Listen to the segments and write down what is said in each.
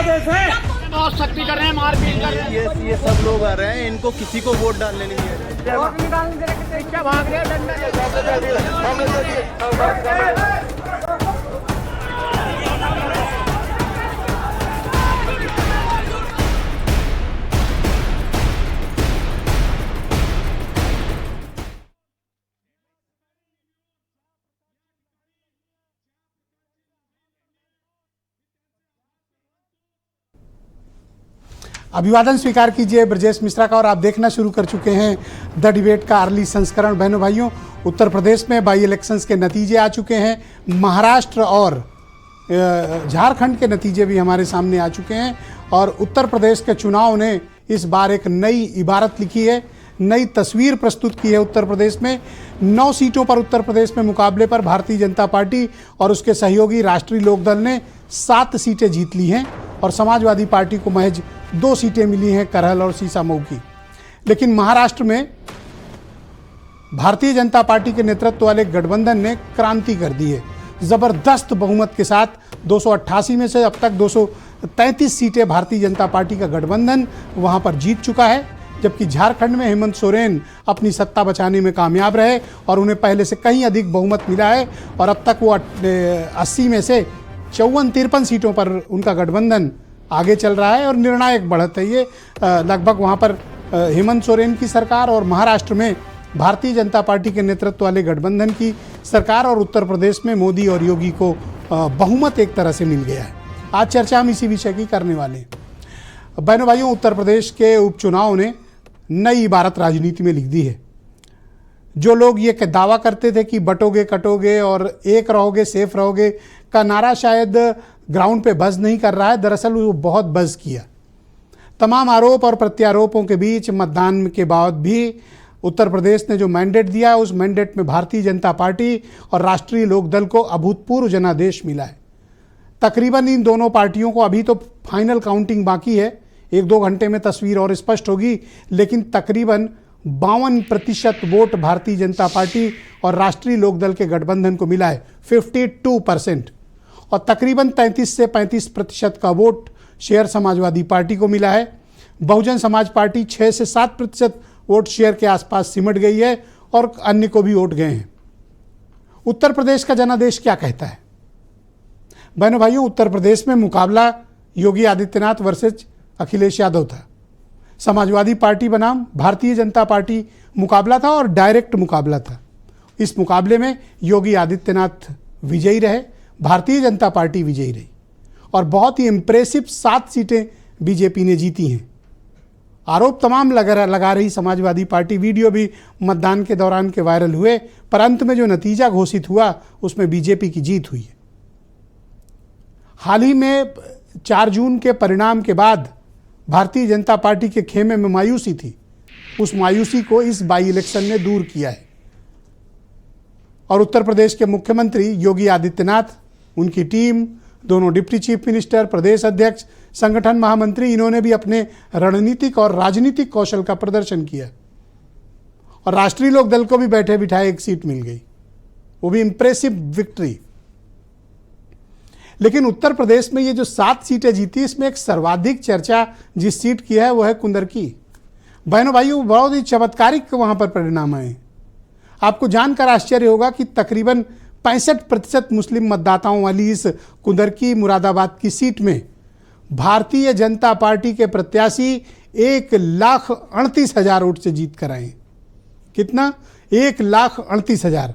प्रदेश है। बहुत सख्ती कर रहे हैं, मारपीट कर रहे हैं। ये सब लोग आ रहे हैं, इनको किसी को वोट डालने नहीं दे रहे। वोट निकालने के लिए क्या भाग रहे हैं? अभिवादन स्वीकार कीजिए ब्रजेश मिश्रा का। और आप देखना शुरू कर चुके हैं द डिबेट का अर्ली संस्करण। बहनों भाइयों, उत्तर प्रदेश में बाई इलेक्शंस के नतीजे आ चुके हैं। महाराष्ट्र और झारखंड के नतीजे भी हमारे सामने आ चुके हैं। और उत्तर प्रदेश के चुनाव ने इस बार एक नई इबारत लिखी है, नई तस्वीर प्रस्तुत की है। उत्तर प्रदेश में 9 सीटों पर उत्तर प्रदेश में मुकाबले पर भारतीय जनता पार्टी और उसके सहयोगी राष्ट्रीय लोकदल ने 7 सीटें जीत ली हैं और समाजवादी पार्टी को महज 2 सीटें मिली हैं, करहल और सीसामऊ की। लेकिन महाराष्ट्र में भारतीय जनता पार्टी के नेतृत्व वाले गठबंधन ने क्रांति कर दी है। जबरदस्त बहुमत के साथ 288 में से अब तक 233 सीटें भारतीय जनता पार्टी का गठबंधन वहां पर जीत चुका है। जबकि झारखंड में हेमंत सोरेन अपनी सत्ता बचाने में कामयाब रहे और उन्हें पहले से कहीं अधिक बहुमत मिला है और अब तक वो 80 में से 54-53 सीटों पर उनका गठबंधन आगे चल रहा है और निर्णायक बढ़त है ये। लगभग वहाँ पर हेमंत सोरेन की सरकार और महाराष्ट्र में भारतीय जनता पार्टी के नेतृत्व वाले गठबंधन की सरकार और उत्तर प्रदेश में मोदी और योगी को बहुमत एक तरह से मिल गया है। आज चर्चा हम इसी विषय की करने वाले हैं। बहनों भाइयों, उत्तर प्रदेश के उपचुनाव ने नई इबारत राजनीति में लिख दी है। जो लोग ये दावा करते थे कि बटोगे कटोगे और एक रहोगे सेफ रहोगे का नारा शायद ग्राउंड पे बज़ नहीं कर रहा है, दरअसल वो बहुत बज़ किया। तमाम आरोप और प्रत्यारोपों के बीच मतदान के बाद भी उत्तर प्रदेश ने जो मैंडेट दिया उस मैंडेट में भारतीय जनता पार्टी और राष्ट्रीय लोकदल को अभूतपूर्व जनादेश मिला है। तकरीबन इन दोनों पार्टियों को अभी तो फाइनल काउंटिंग बाकी है, 1-2 घंटे में तस्वीर और स्पष्ट होगी, लेकिन तकरीबन 52% वोट भारतीय जनता पार्टी और राष्ट्रीय लोकदल के गठबंधन को मिला है, 52%। और तकरीबन 33 से 35% का वोट शेयर समाजवादी पार्टी को मिला है। बहुजन समाज पार्टी 6 से 7% वोट शेयर के आसपास सिमट गई है और अन्य को भी वोट गए हैं। उत्तर प्रदेश का जनादेश क्या कहता है? बहनों भाइयों, उत्तर प्रदेश में मुकाबला योगी आदित्यनाथ वर्सेज अखिलेश यादव था। समाजवादी पार्टी बनाम भारतीय जनता पार्टी मुकाबला था और डायरेक्ट मुकाबला था। इस मुकाबले में योगी आदित्यनाथ विजयी रहे, भारतीय जनता पार्टी विजयी रही और बहुत ही इंप्रेसिव 7 सीटें बीजेपी ने जीती हैं। आरोप तमाम लगा रही समाजवादी पार्टी, वीडियो भी मतदान के दौरान के वायरल हुए, पर अंत में जो नतीजा घोषित हुआ उसमें बीजेपी की जीत हुई है। हाल ही में 4 जून के परिणाम के बाद भारतीय जनता पार्टी के खेमे में मायूसी थी, उस मायूसी को इस बाई इलेक्शन ने दूर किया है और उत्तर प्रदेश के मुख्यमंत्री योगी आदित्यनाथ, उनकी टीम, दोनों डिप्टी चीफ मिनिस्टर, प्रदेश अध्यक्ष, संगठन महामंत्री, इन्होंने भी अपने रणनीतिक और राजनीतिक कौशल का प्रदर्शन किया और राष्ट्रीय लोकदल को भी बैठे बिठाए 1 सीट मिल गई, वो भी इंप्रेसिव विक्ट्री। लेकिन उत्तर प्रदेश में ये जो 7 सीटें जीती, इसमें एक सर्वाधिक चर्चा जिस सीट की है वो है कुंदरकी। बहनों भाइयों, बहुत ही चमत्कारिक वहां पर परिणाम आए। आपको जानकर आश्चर्य होगा कि तकरीबन 65% मुस्लिम मतदाताओं वाली इस कुंदरकी मुरादाबाद की सीट में भारतीय जनता पार्टी के प्रत्याशी 1,38,000 वोट से जीत कर आए। कितना? 1,38,000।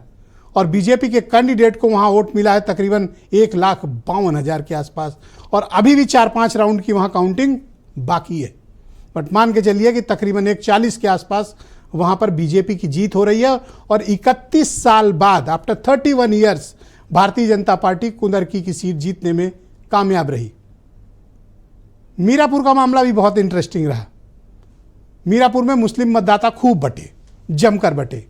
और बीजेपी के कैंडिडेट को वहां वोट मिला है तकरीबन 1,52,000 के आसपास और अभी भी 4-5 राउंड की वहां काउंटिंग बाकी है। बट मान के चलिए कि तकरीबन 140 के आसपास वहां पर बीजेपी की जीत हो रही है और 31 साल बाद, after 31 years, Bharatiya Janata party Kundarki की सीट जीतने में कामयाब रही। मीरापुर का मामला भी बहुत इंटरेस्टिंग रहा। मीरापुर में मुस्लिम मतदाता खूब बटे, जमकर बटे।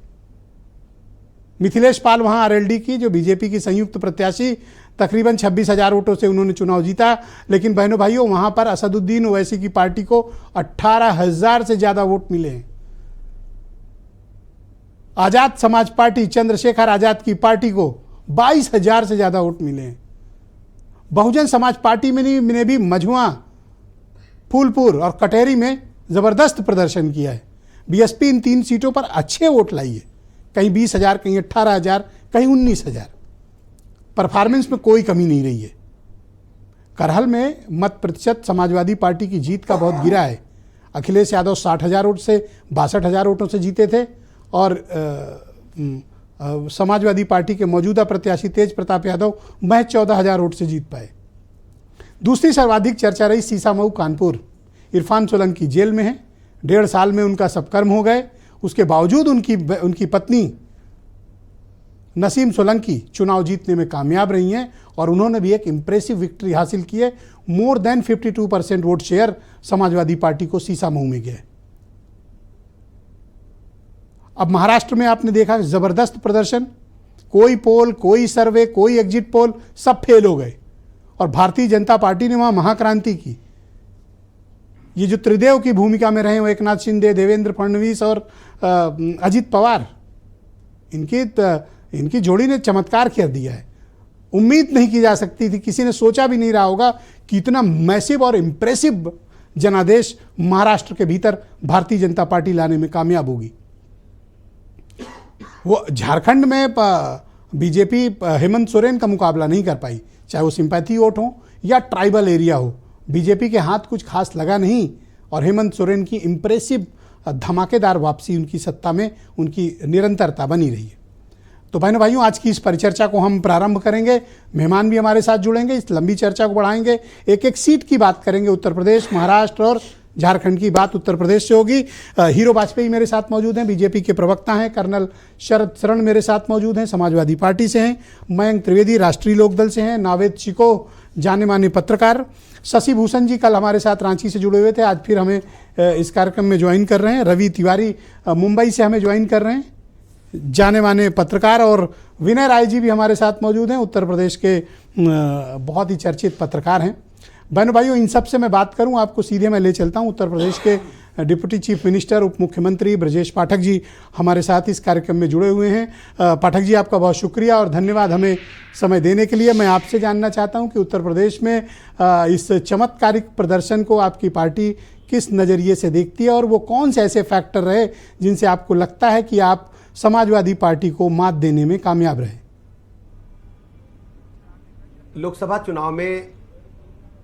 मिथिलेश पाल वहां आरएलडी की, जो बीजेपी की संयुक्त प्रत्याशी, तकरीबन 26,000 वोटों से उन्होंने चुनाव जीता। लेकिन बहनों भाइयों, वहां पर असदुद्दीन ओवैसी की पार्टी को 18,000 से ज्यादा वोट मिले हैं। आजाद समाज पार्टी, चंद्रशेखर आजाद की पार्टी को 22,000 से ज्यादा वोट मिले हैं। बहुजन समाज पार्टी में भी मजमुआ फूलपुर और कटेरी में ज़बरदस्त प्रदर्शन किया है। बीएसपी इन 3 सीटों पर अच्छे वोट लाई है, कहीं 20,000, कहीं 18,000, कहीं 19,000। परफॉर्मेंस में कोई कमी नहीं रही है। करहल में मत प्रतिशत समाजवादी पार्टी की जीत का बहुत गिरा है। अखिलेश यादव 60,000 वोट से 62,000 वोटों से जीते थे और समाजवादी पार्टी के मौजूदा प्रत्याशी तेज प्रताप यादव महज 14,000 वोट से जीत पाए। दूसरी सर्वाधिक चर्चा रही सीसामऊ कानपुर। इरफान सोलंकी जेल में है, 1.5 साल में उनका सबकर्म हो गए। उसके बावजूद उनकी पत्नी नसीम सोलंकी चुनाव जीतने में कामयाब रही हैं और उन्होंने भी एक इम्प्रेसिव विक्ट्री हासिल की है। More than 52% vote share Samajwadi party को सीसामऊ में गया। अब महाराष्ट्र में आपने देखा जबरदस्त प्रदर्शन, कोई पोल, कोई सर्वे, कोई एग्जिट पोल, सब फेल हो गए और भारतीय जनता पार्टी ने वहां महाक्रांति की। ये जो त्रिदेव की भूमिका में रहे हो, एकनाथ शिंदे, देवेंद्र फडणवीस और अजित पवार, इनकी जोड़ी ने चमत्कार कर दिया है। उम्मीद नहीं की जा सकती थी, किसी ने सोचा भी नहीं रहा होगा कि इतना मैसिव और इम्प्रेसिव जनादेश महाराष्ट्र के भीतर भारतीय जनता पार्टी लाने में कामयाब होगी। वो झारखंड में बीजेपी हेमंत सोरेन का मुकाबला नहीं कर पाई, चाहे वो सिंपैथी वोट हो या ट्राइबल एरिया हो। बीजेपी के हाथ कुछ खास लगा नहीं और हेमंत सोरेन की इम्प्रेसिव धमाकेदार वापसी उनकी सत्ता में उनकी निरंतरता बनी रही है। तो बहनों भाइयों, आज की इस परिचर्चा को हम प्रारंभ करेंगे। मेहमान भी हमारे साथ जुड़ेंगे, इस लंबी चर्चा को बढ़ाएंगे। एक एक सीट की बात करेंगे। उत्तर प्रदेश, महाराष्ट्र और झारखंड की बात उत्तर प्रदेश से होगी। हीरो वाजपेयी मेरे साथ मौजूद हैं, बीजेपी के प्रवक्ता हैं। कर्नल शरद शरण मेरे साथ मौजूद हैं, समाजवादी पार्टी से हैं। मयंक त्रिवेदी राष्ट्रीय लोकदल से हैं। नावेद चिको जाने माने पत्रकार। शशि भूषण जी कल हमारे साथ रांची से जुड़े हुए थे, आज फिर हमें इस कार्यक्रम में ज्वाइन कर रहे हैं। रवि तिवारी मुंबई से हमें ज्वाइन कर रहे हैं, जाने माने पत्रकार। और विनय राय जी भी हमारे साथ मौजूद हैं, उत्तर प्रदेश के बहुत ही चर्चित पत्रकार हैं। बहनों भाइयों, इन सब से मैं बात करूं, आपको सीधे मैं ले चलता हूं। उत्तर प्रदेश के डिप्टी चीफ मिनिस्टर, उप मुख्यमंत्री ब्रजेश पाठक जी हमारे साथ इस कार्यक्रम में जुड़े हुए हैं। पाठक जी, आपका बहुत शुक्रिया और धन्यवाद हमें समय देने के लिए। मैं आपसे जानना चाहता हूं कि उत्तर प्रदेश में इस चमत्कारिक प्रदर्शन को आपकी पार्टी किस नज़रिए से देखती है और वो कौन से ऐसे फैक्टर रहे जिनसे आपको लगता है कि आप समाजवादी पार्टी को मात देने में कामयाब रहे। लोकसभा चुनाव में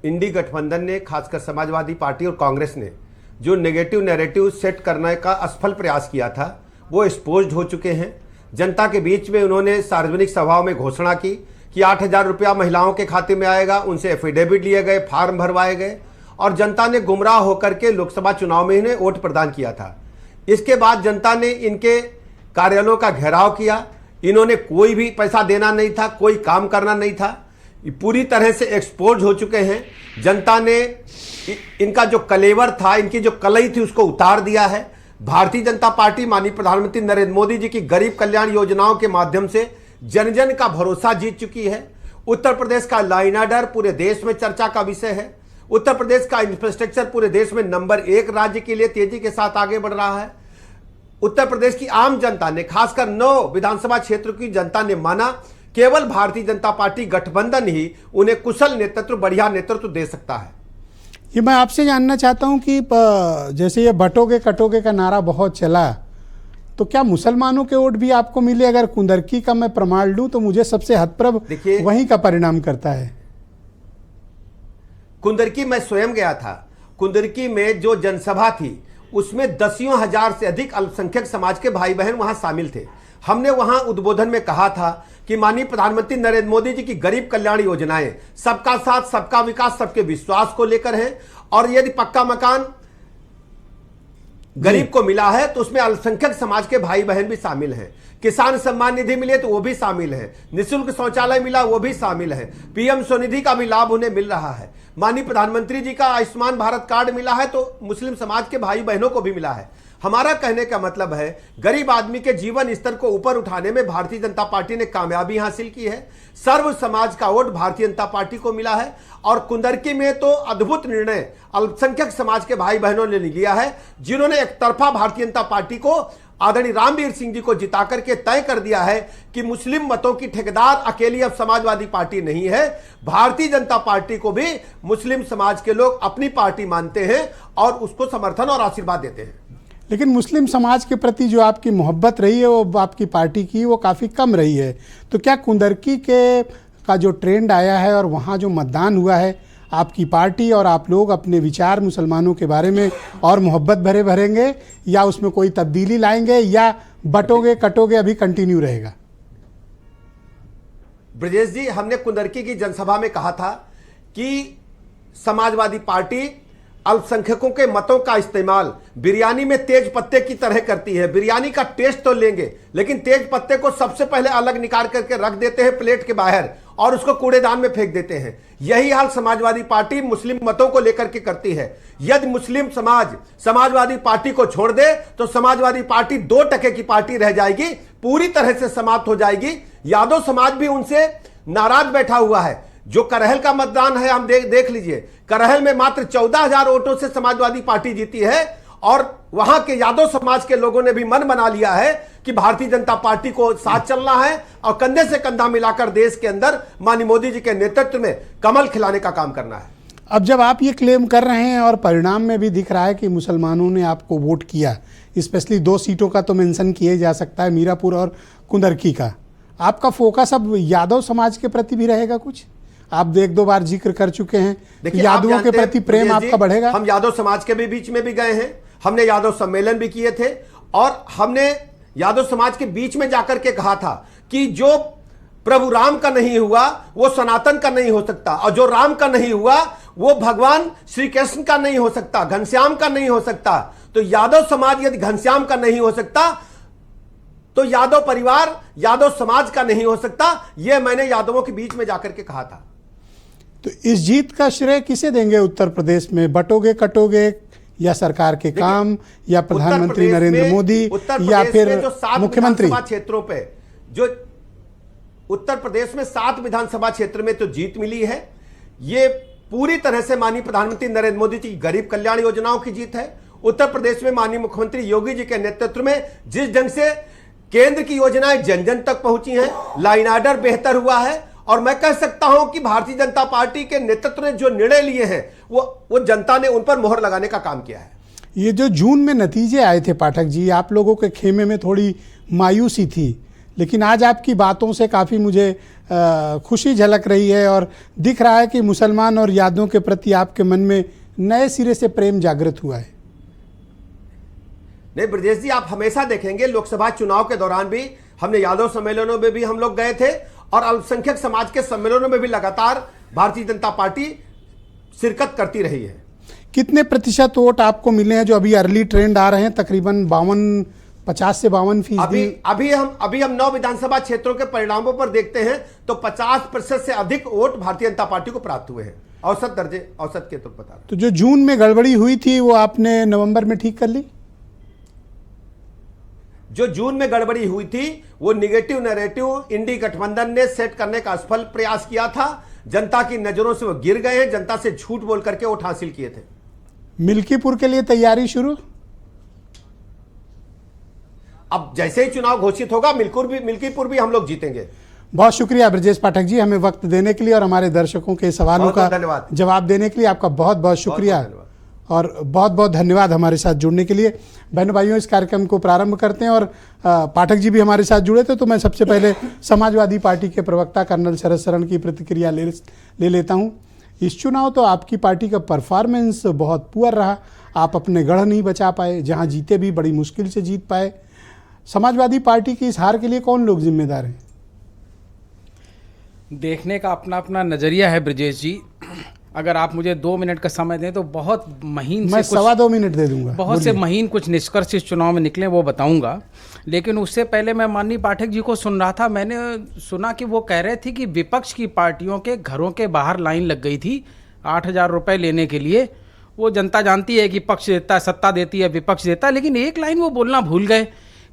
इंडी गठबंधन ने, खासकर समाजवादी पार्टी और कांग्रेस ने, जो नेगेटिव नैरेटिव सेट करने का असफल प्रयास किया था, वो एक्सपोज्ड हो चुके हैं। जनता के बीच में उन्होंने सार्वजनिक सभाओं में घोषणा की कि 8,000 रुपया महिलाओं के खाते में आएगा। उनसे एफिडेविट लिए गए, फार्म भरवाए गए और जनता ने गुमराह होकर के लोकसभा चुनाव में इन्हें वोट प्रदान किया था। इसके बाद जनता ने इनके कार्यालयों का घेराव किया। इन्होंने कोई भी पैसा देना नहीं था, कोई काम करना नहीं था, पूरी तरह से एक्सपोज हो चुके हैं। जनता ने इनका जो कलेवर था, इनकी जो कलई थी, उसको उतार दिया है। भारतीय जनता पार्टी माननीय प्रधानमंत्री नरेंद्र मोदी जी की गरीब कल्याण योजनाओं के माध्यम से जन जन का भरोसा जीत चुकी है। उत्तर प्रदेश का लॉ एंड ऑर्डर पूरे देश में चर्चा का विषय है। उत्तर प्रदेश का इंफ्रास्ट्रक्चर पूरे देश में नंबर 1 राज्य के लिए तेजी के साथ आगे बढ़ रहा है। उत्तर प्रदेश की आम जनता ने, खासकर 9 विधानसभा क्षेत्रों की जनता ने माना केवल भारतीय जनता पार्टी गठबंधन ही उन्हें कुशल नेतृत्व, बढ़िया नेतृत्व दे सकता है। ये मैं आपसे जानना चाहता हूं कि जैसे ये बटोगे कटोगे का नारा बहुत चला, तो क्या मुसलमानों के वोट भी आपको मिले? अगर कुंदरकी का मैं प्रमाण लूं तो मुझे सबसे हतप्रभ वहीं का परिणाम करता है। कुंदरकी मैं स्वयं गया था। कुंदरकी में जो जनसभा थी उसमें 10,000 से अधिक अल्पसंख्यक समाज के भाई बहन वहां शामिल थे। हमने वहां उद्बोधन में कहा था कि माननीय प्रधानमंत्री नरेंद्र मोदी जी की गरीब कल्याण योजनाएं सबका साथ, सबका विकास, सबके विश्वास को लेकर हैं और यदि पक्का मकान गरीब को मिला है तो उसमें अल्पसंख्यक समाज के भाई बहन भी शामिल हैं। किसान सम्मान निधि मिले तो वो भी शामिल है। निःशुल्क शौचालय मिला वो भी शामिल है। पीएम स्वनिधि का भी लाभ उन्हें मिल रहा है। माननीय प्रधानमंत्री जी का आयुष्मान भारत कार्ड मिला है तो मुस्लिम समाज के भाई बहनों को भी मिला है। हमारा कहने का मतलब है गरीब आदमी के जीवन स्तर को ऊपर उठाने में भारतीय जनता पार्टी ने कामयाबी हासिल की है। सर्व समाज का वोट भारतीय जनता पार्टी को मिला है और कुंदरकी में तो अद्भुत निर्णय अल्पसंख्यक समाज के भाई बहनों ने लिया है, जिन्होंने एक तरफा भारतीय जनता पार्टी को आदरणीय रामवीर सिंह जी को जिता करके तय कर दिया है कि मुस्लिम मतों की ठेकेदार अकेली अब समाजवादी पार्टी नहीं है। भारतीय जनता पार्टी को भी मुस्लिम समाज के लोग अपनी पार्टी मानते हैं और उसको समर्थन और आशीर्वाद देते हैं। लेकिन मुस्लिम समाज के प्रति जो आपकी मोहब्बत रही है वो आपकी पार्टी की वो काफ़ी कम रही है, तो क्या कुंदरकी का जो ट्रेंड आया है और वहाँ जो मतदान हुआ है, आपकी पार्टी और आप लोग अपने विचार मुसलमानों के बारे में और मोहब्बत भरेंगे या उसमें कोई तब्दीली लाएंगे या बटोगे कटोगे अभी कंटिन्यू रहेगा? ब्रजेश जी, हमने कुंदरकी की जनसभा में कहा था कि समाजवादी पार्टी अल्पसंख्यकों के मतों का इस्तेमाल बिरयानी में तेज पत्ते की तरह करती है। बिरयानी का टेस्ट तो लेंगे लेकिन तेज पत्ते को सबसे पहले अलग निकाल करके रख देते हैं प्लेट के बाहर और उसको कूड़ेदान में फेंक देते हैं। यही हाल समाजवादी पार्टी मुस्लिम मतों को लेकर के करती है। यदि मुस्लिम समाज समाजवादी पार्टी को छोड़ दे तो समाजवादी पार्टी 2% की पार्टी रह जाएगी, पूरी तरह से समाप्त हो जाएगी। यादव समाज भी उनसे नाराज बैठा हुआ है। जो करहल का मतदान है, हम देख लीजिए, करहल में मात्र 14,000 वोटों से समाजवादी पार्टी जीती है और वहां के यादव समाज के लोगों ने भी मन बना लिया है कि भारतीय जनता पार्टी को साथ चलना है और कंधे से कंधा मिलाकर देश के अंदर माननीय मोदी जी के नेतृत्व में कमल खिलाने का काम करना है। अब जब आप ये क्लेम कर रहे हैं और परिणाम में भी दिख रहा है कि मुसलमानों ने आपको वोट किया, स्पेशली 2 सीटों का तो मेंशन किया जा सकता है, मीरापुर और कुंदरकी का, आपका फोकस अब यादव समाज के प्रति भी रहेगा? कुछ आप 1-2 बार जिक्र कर चुके हैं, यादवों के प्रति प्रेम आपका बढ़ेगा? हम यादव समाज के भी बीच में भी गए हैं, हमने यादव सम्मेलन भी किए थे और हमने यादव समाज के बीच में जाकर के कहा था कि जो प्रभु राम का नहीं हुआ वो सनातन का नहीं हो सकता और जो राम का नहीं हुआ वो भगवान श्री कृष्ण का नहीं हो सकता, घनश्याम का नहीं हो सकता। तो यादव समाज यदि घनश्याम का नहीं हो सकता तो यादव परिवार यादव समाज का नहीं हो सकता। यह मैंने यादवों के बीच में जाकर के कहा था। तो इस जीत का श्रेय किसे देंगे उत्तर प्रदेश में? बटोगे कटोगे या सरकार के काम या प्रधानमंत्री नरेंद्र मोदी या फिर मुख्यमंत्री? क्षेत्रों पे जो उत्तर प्रदेश में 7 विधानसभा क्षेत्र में तो जीत मिली है, ये पूरी तरह से माननीय प्रधानमंत्री नरेंद्र मोदी जी की गरीब कल्याण योजनाओं की जीत है। उत्तर प्रदेश में माननीय मुख्यमंत्री योगी जी के नेतृत्व में जिस ढंग से केंद्र की योजनाएं जन जन तक पहुंची हैं, लाइन ऑर्डर बेहतर हुआ है और मैं कह सकता हूं कि भारतीय जनता पार्टी के नेतृत्व ने जो निर्णय लिए हैं वो जनता ने उन पर मोहर लगाने का काम किया है। ये जो जून में नतीजे आए थे पाठक जी, आप लोगों के खेमे में थोड़ी मायूसी थी, लेकिन आज आपकी बातों से काफ़ी मुझे खुशी झलक रही है और दिख रहा है कि मुसलमान और यादवों के प्रति आपके मन में नए सिरे से प्रेम जागृत हुआ है। नहीं ब्रजेश जी, आप हमेशा देखेंगे लोकसभा चुनाव के दौरान भी हमने यादव सम्मेलनों में भी हम लोग गए थे और अल्पसंख्यक समाज के सम्मेलनों में भी लगातार भारतीय जनता पार्टी शिरकत करती रही है। कितने प्रतिशत वोट आपको मिले हैं जो अभी अर्ली ट्रेंड आ रहे हैं? तकरीबन 50 से 52%। अभी हम 9 विधानसभा क्षेत्रों के परिणामों पर देखते हैं तो 50% से अधिक वोट भारतीय जनता पार्टी को प्राप्त हुए हैं। औसत के तो बता रहे। तो जो जून में गड़बड़ी हुई थी वो आपने नवंबर में ठीक कर ली? जो जून में गड़बड़ी हुई थी वो निगेटिव नैरेटिव इंडी गठबंधन ने सेट करने का असफल प्रयास किया था। जनता की नजरों से वो गिर गए हैं, जनता से झूठ बोल करके वोट हासिल किए थे। मिल्कीपुर के लिए तैयारी शुरू? अब जैसे ही चुनाव घोषित होगा मिल्कीपुर भी हम लोग जीतेंगे। बहुत शुक्रिया ब्रजेश पाठक जी, हमें वक्त देने के लिए और हमारे दर्शकों के सवालों का जवाब देने के लिए आपका बहुत बहुत शुक्रिया और बहुत बहुत धन्यवाद हमारे साथ जुड़ने के लिए। बहनों भाइयों, इस कार्यक्रम को प्रारंभ करते हैं और पाठक जी भी हमारे साथ जुड़े थे, तो मैं सबसे पहले समाजवादी पार्टी के प्रवक्ता कर्नल शरद शरण की प्रतिक्रिया ले लेता हूं। इस चुनाव तो आपकी पार्टी का परफॉर्मेंस बहुत पुअर रहा, आप अपने गढ़ नहीं बचा पाए, जहां जीते भी बड़ी मुश्किल से जीत पाए। समाजवादी पार्टी की इस हार के लिए कौन लोग जिम्मेदार हैं? देखने का अपना अपना नज़रिया है ब्रजेश जी। अगर आप मुझे 2 मिनट का समय दें तो बहुत महीन मैं 2.25 मिनट दे दूंगा। बहुत से महीन कुछ निष्कर्ष इस चुनाव में निकले वो बताऊंगा, लेकिन उससे पहले मैं माननीय पाठक जी को सुन रहा था। मैंने सुना कि वो कह रहे थे कि विपक्ष की पार्टियों के घरों के बाहर लाइन लग गई थी 8,000 रुपये लेने के लिए। वो जनता जानती है कि पक्ष देता है, सत्ता देती है, विपक्ष देता है, लेकिन एक लाइन वो बोलना भूल गए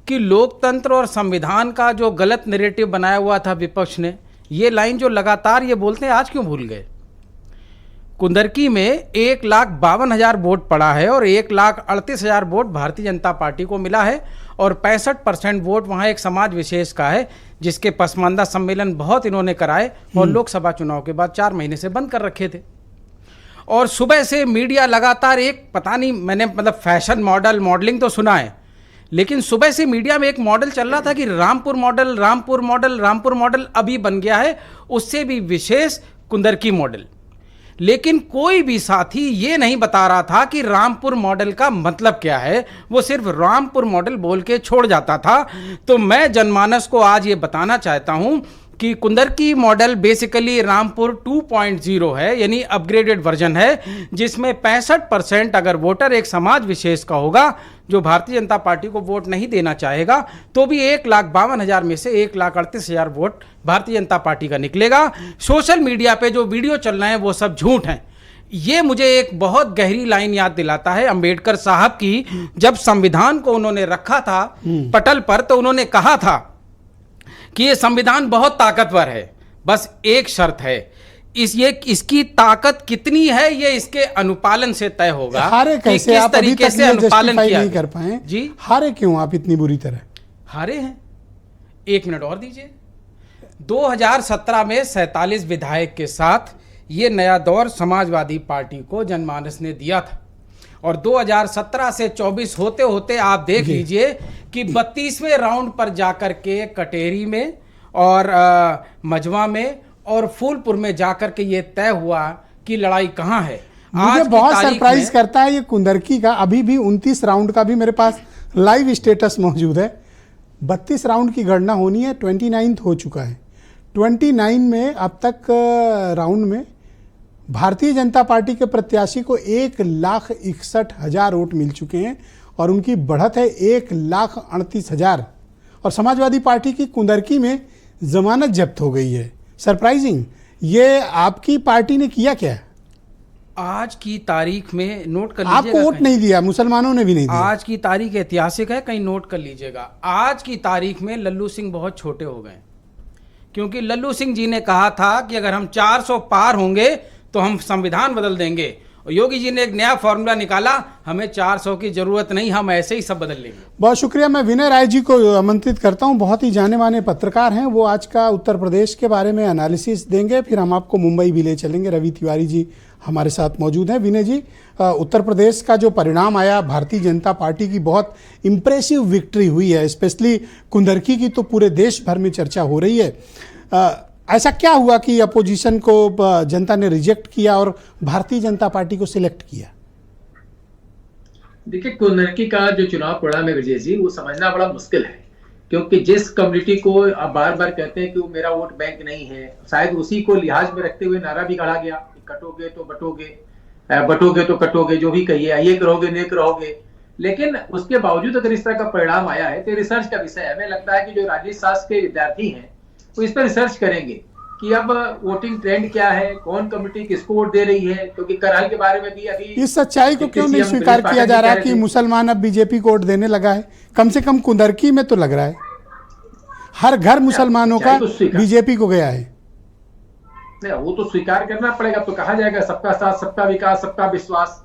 कि लोकतंत्र और संविधान का जो गलत नैरेटिव बनाया हुआ था विपक्ष ने, ये लाइन जो लगातार ये बोलते हैं, आज क्यों भूल गए? कुंदरकी में 1,52,000 वोट पड़ा है और 1,38,000 वोट भारतीय जनता पार्टी को मिला है और 65% वोट वहाँ एक समाज विशेष का है, जिसके पसमानदा सम्मेलन बहुत इन्होंने कराए और लोकसभा चुनाव के बाद 4 महीने से बंद कर रखे थे। और सुबह से मीडिया लगातार एक पता नहीं, मैंने मतलब फैशन मॉडलिंग तो सुना है, लेकिन सुबह से मीडिया में एक मॉडल चल रहा था कि रामपुर मॉडल अभी बन गया है, उससे भी विशेष कुंदरकी मॉडल। लेकिन कोई भी साथी ये नहीं बता रहा था कि रामपुर मॉडल का मतलब क्या है, वो सिर्फ रामपुर मॉडल बोल के छोड़ जाता था। तो मैं जनमानस को आज ये बताना चाहता हूं कि कुंदरकी मॉडल बेसिकली रामपुर 2.0 है, यानी अपग्रेडेड वर्जन है, जिसमें 65% अगर वोटर एक समाज विशेष का होगा जो भारतीय जनता पार्टी को वोट नहीं देना चाहेगा, तो भी 1,52,000 में से 1,38,000 वोट भारतीय जनता पार्टी का निकलेगा। सोशल मीडिया पे जो वीडियो चल रहे हैं वो सब झूठ हैं। ये मुझे एक बहुत गहरी लाइन याद दिलाता है अंबेडकर साहब की, जब संविधान को उन्होंने रखा था पटल पर, तो उन्होंने कहा था कि ये संविधान बहुत ताकतवर है, बस एक शर्त है, इसकी ताकत कितनी है ये इसके अनुपालन से तय होगा। हारे कैसे? किस आप अभी तरीके तक से ये अनुपालन justify किया नहीं कर पाए जी। हारे क्यों आप इतनी बुरी तरह? हारे हैं, 1 मिनट और दीजिए। 2017 में 47 विधायक के साथ ये नया दौर समाजवादी पार्टी को जनमानस ने दिया था, और 2017 से 24 होते होते आप देख लीजिए कि 32वें राउंड पर जाकर के कटेरी में और मझवा में और फूलपुर में जाकर के ये तय हुआ कि लड़ाई कहां है। मुझे बहुत सरप्राइज करता है ये कुंदरकी का, अभी भी 29 राउंड का भी मेरे पास लाइव स्टेटस मौजूद है। 32 राउंड की गणना होनी है, 29 हो चुका है। 29 में अब तक राउंड में भारतीय जनता पार्टी के प्रत्याशी को 1,61,000 वोट मिल चुके हैं और उनकी बढ़त है 1,38,000, और समाजवादी पार्टी की कुंदरकी में जमानत जब्त हो गई है। सरप्राइजिंग। ये आपकी पार्टी ने किया क्या? आज की तारीख में नोट कर लीजिएगा, आपको वोट नहीं दिया, मुसलमानों ने भी नहीं दिया। आज की तारीख ऐतिहासिक है, कहीं नोट कर लीजिएगा। आज की तारीख में लल्लू सिंह बहुत छोटे हो गए, क्योंकि लल्लू सिंह जी ने कहा था कि अगर हम 400 पार होंगे तो हम संविधान बदल देंगे, और योगी जी ने एक नया फॉर्मूला निकाला, हमें 400 की जरूरत नहीं, हम ऐसे ही सब बदल लेंगे। बहुत शुक्रिया। मैं विनय राय जी को आमंत्रित करता हूं, बहुत ही जाने माने पत्रकार हैं, वो आज का उत्तर प्रदेश के बारे में एनालिसिस देंगे, फिर हम आपको मुंबई भी ले चलेंगे। रवि तिवारी जी हमारे साथ मौजूद हैं। विनय जी, उत्तर प्रदेश का जो परिणाम आया, भारतीय जनता पार्टी की बहुत इंप्रेसिव विक्ट्री हुई है, स्पेशली कुंदरकी की तो पूरे देश भर में चर्चा हो रही है। ऐसा क्या हुआ कि अपोजिशन को जनता ने रिजेक्ट किया और भारतीय जनता पार्टी को सिलेक्ट किया? देखिए, कुंदरकी का जो चुनाव परिणाम है विजय जी, वो समझना बड़ा मुश्किल है, क्योंकि जिस कम्युनिटी को आप बार बार कहते हैं कि वो मेरा वोट बैंक नहीं है, शायद उसी को लिहाज में रखते हुए नारा भी गढ़ा गया कि कटोगे तो बटोगे, बटोगे तो कटोगे, जो भी कहिए, ये करोगे नेक रहोगे। लेकिन उसके बावजूद अगर इस तरह का परिणाम आया है तो रिसर्च का विषय है। हमें लगता है कि जो राजनीति शास्त्र के विद्यार्थी हैं वो इस पर रिसर्च करेंगे कि अब वोटिंग ट्रेंड क्या है, कौन कमेटी किसको वोट दे रही है, क्योंकि करहल के बारे में भी अभी इस सच्चाई को क्यों नहीं स्वीकार किया जा रहा कि मुसलमान अब बीजेपी को वोट देने लगा है? कम से कम कुंदरकी में तो लग रहा है हर घर मुसलमानों का बीजेपी को गया है। नहीं, वो तो स्वीकार करना पड़ेगा। तो कहा जाएगा सबका साथ, सबका विकास, सबका विश्वास।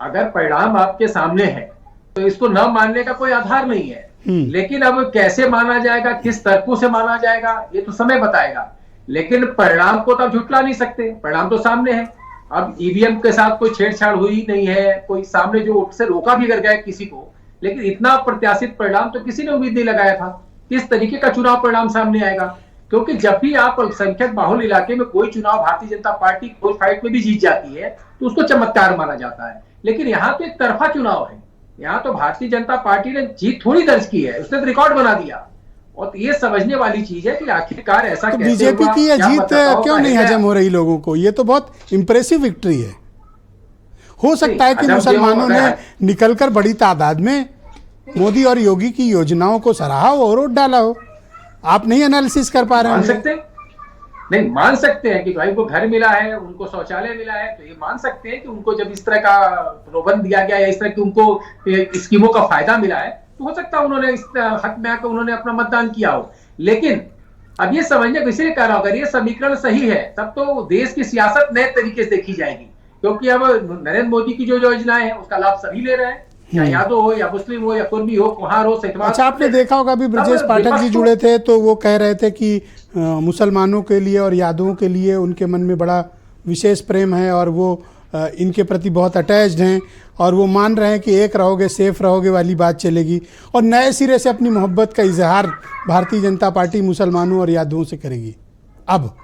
अगर परिणाम आपके सामने है तो इसको न मानने का कोई आधार नहीं है। लेकिन अब कैसे माना जाएगा, किस तर्कों से माना जाएगा, ये तो समय बताएगा। लेकिन परिणाम को तो आप झुटला नहीं सकते, परिणाम तो सामने है। अब ईवीएम के साथ कोई छेड़छाड़ हुई नहीं है, कोई सामने जो वोट से रोका भी कर गया किसी को, लेकिन इतना प्रत्याशित परिणाम तो किसी ने उम्मीद नहीं लगाया था। किस तरीके का चुनाव परिणाम सामने आएगा? क्योंकि जब भी आप अल्पसंख्यक बाहुल इलाके में कोई चुनाव भारतीय जनता पार्टी कोई फाइट में भी जीत जाती है तो उसको चमत्कार माना जाता है। लेकिन यहाँ तो एक तरफा चुनाव है, यहाँ तो भारतीय जनता पार्टी ने जीत थोड़ी दर्ज की है, उसने तो रिकॉर्ड बना दिया। और ये समझने वाली चीज है कि आखिरकार ऐसा तो कैसे बीजेपी हुआ, की यह क्या जीत मतदाताओं क्यों का नहीं है? हजम हो रही लोगों को? ये तो बहुत इंप्रेसिव विक्ट्री है। हो सकता है कि मुसलमानों ने निकलकर बड़ी तादाद में मोदी और योगी की योजनाओं को सराहा हो और वोट डाला हो। आप नहीं एनालिसिस कर पा रहे मान हैं? सकते हैं, नहीं मान सकते हैं कि भाई को घर मिला है, उनको शौचालय मिला है, तो ये मान सकते हैं कि उनको जब इस तरह का प्रबंध दिया गया या इस तरह की उनको स्कीमों का फायदा मिला है तो हो सकता है उन्होंने इस हक में आकर उन्होंने अपना मतदान किया हो। लेकिन अब ये समझने को इसलिए कह रहा हूं, अगर ये समीकरण सही है तब तो देश की सियासत नए तरीके से देखी जाएगी, क्योंकि अब नरेंद्र मोदी की जो योजनाएं हैं उसका लाभ सभी ले रहे हैं। चाहे यादव हो या मुस्लिम हो या कुर्मी हो, कुहार हो, सैतवाल। अच्छा, आपने देखा होगा अभी ब्रजेश पाठक जी जुड़े थे तो वो कह रहे थे कि मुसलमानों के लिए और यादवों के लिए उनके मन में बड़ा विशेष प्रेम है और वो इनके प्रति बहुत अटैच्ड हैं और वो मान रहे हैं कि एक रहोगे सेफ रहोगे वाली बात चलेगी और नए सिरे से अपनी मोहब्बत का इजहार भारतीय जनता पार्टी मुसलमानों और यादवों से करेगी। अब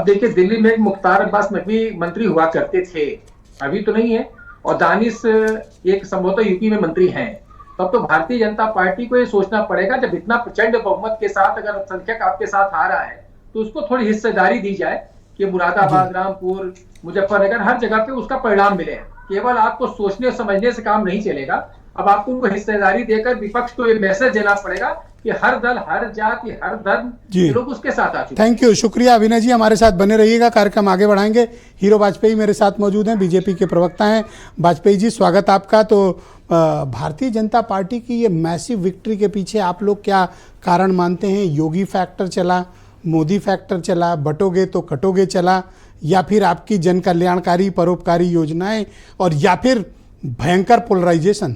देखिए, दिल्ली में मुख्तार अब्बास नकवी मंत्री हुआ करते थे, अभी तो नहीं है, और दानिश एक संभवतः यूपी में मंत्री हैं। तब तो भारतीय जनता पार्टी को ये सोचना पड़ेगा, जब इतना प्रचंड बहुमत के साथ अगर अल्पसंख्यक आपके साथ आ रहा है तो उसको थोड़ी हिस्सेदारी दी जाए कि मुरादाबाद, रामपुर, मुजफ्फरनगर हर जगह पे उसका परिणाम मिले। केवल आपको सोचने समझने से काम नहीं चलेगा, अब आपको उनको हिस्सेदारी देकर विपक्ष को ये मैसेज देना पड़ेगा कि हर दल, हर जाति, हर धर्म के लोग उसके साथ आ चुके हैं। थैंक यू, शुक्रिया विनय जी, हमारे साथ बने रहिएगा, कार्यक्रम आगे बढ़ाएंगे। हीरो वाजपेयी मेरे साथ मौजूद हैं, बीजेपी के प्रवक्ता हैं। वाजपेयी जी, स्वागत आपका। तो भारतीय जनता पार्टी की ये मैसिव विक्ट्री के पीछे आप लोग क्या कारण मानते हैं? योगी फैक्टर चला, मोदी फैक्टर चला, बटोगे तो कटोगे चला, या फिर आपकी जन कल्याणकारी परोपकारी योजनाएं, और या फिर भयंकर पोलराइजेशन?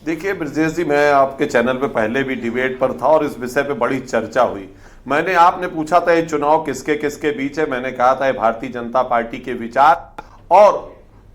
देखिए ब्रजेश जी, मैं आपके चैनल पे पहले भी डिबेट पर था और इस विषय पे बड़ी चर्चा हुई। आपने पूछा था ये चुनाव किसके किसके बीच है, मैंने कहा था ये भारतीय जनता पार्टी के विचार और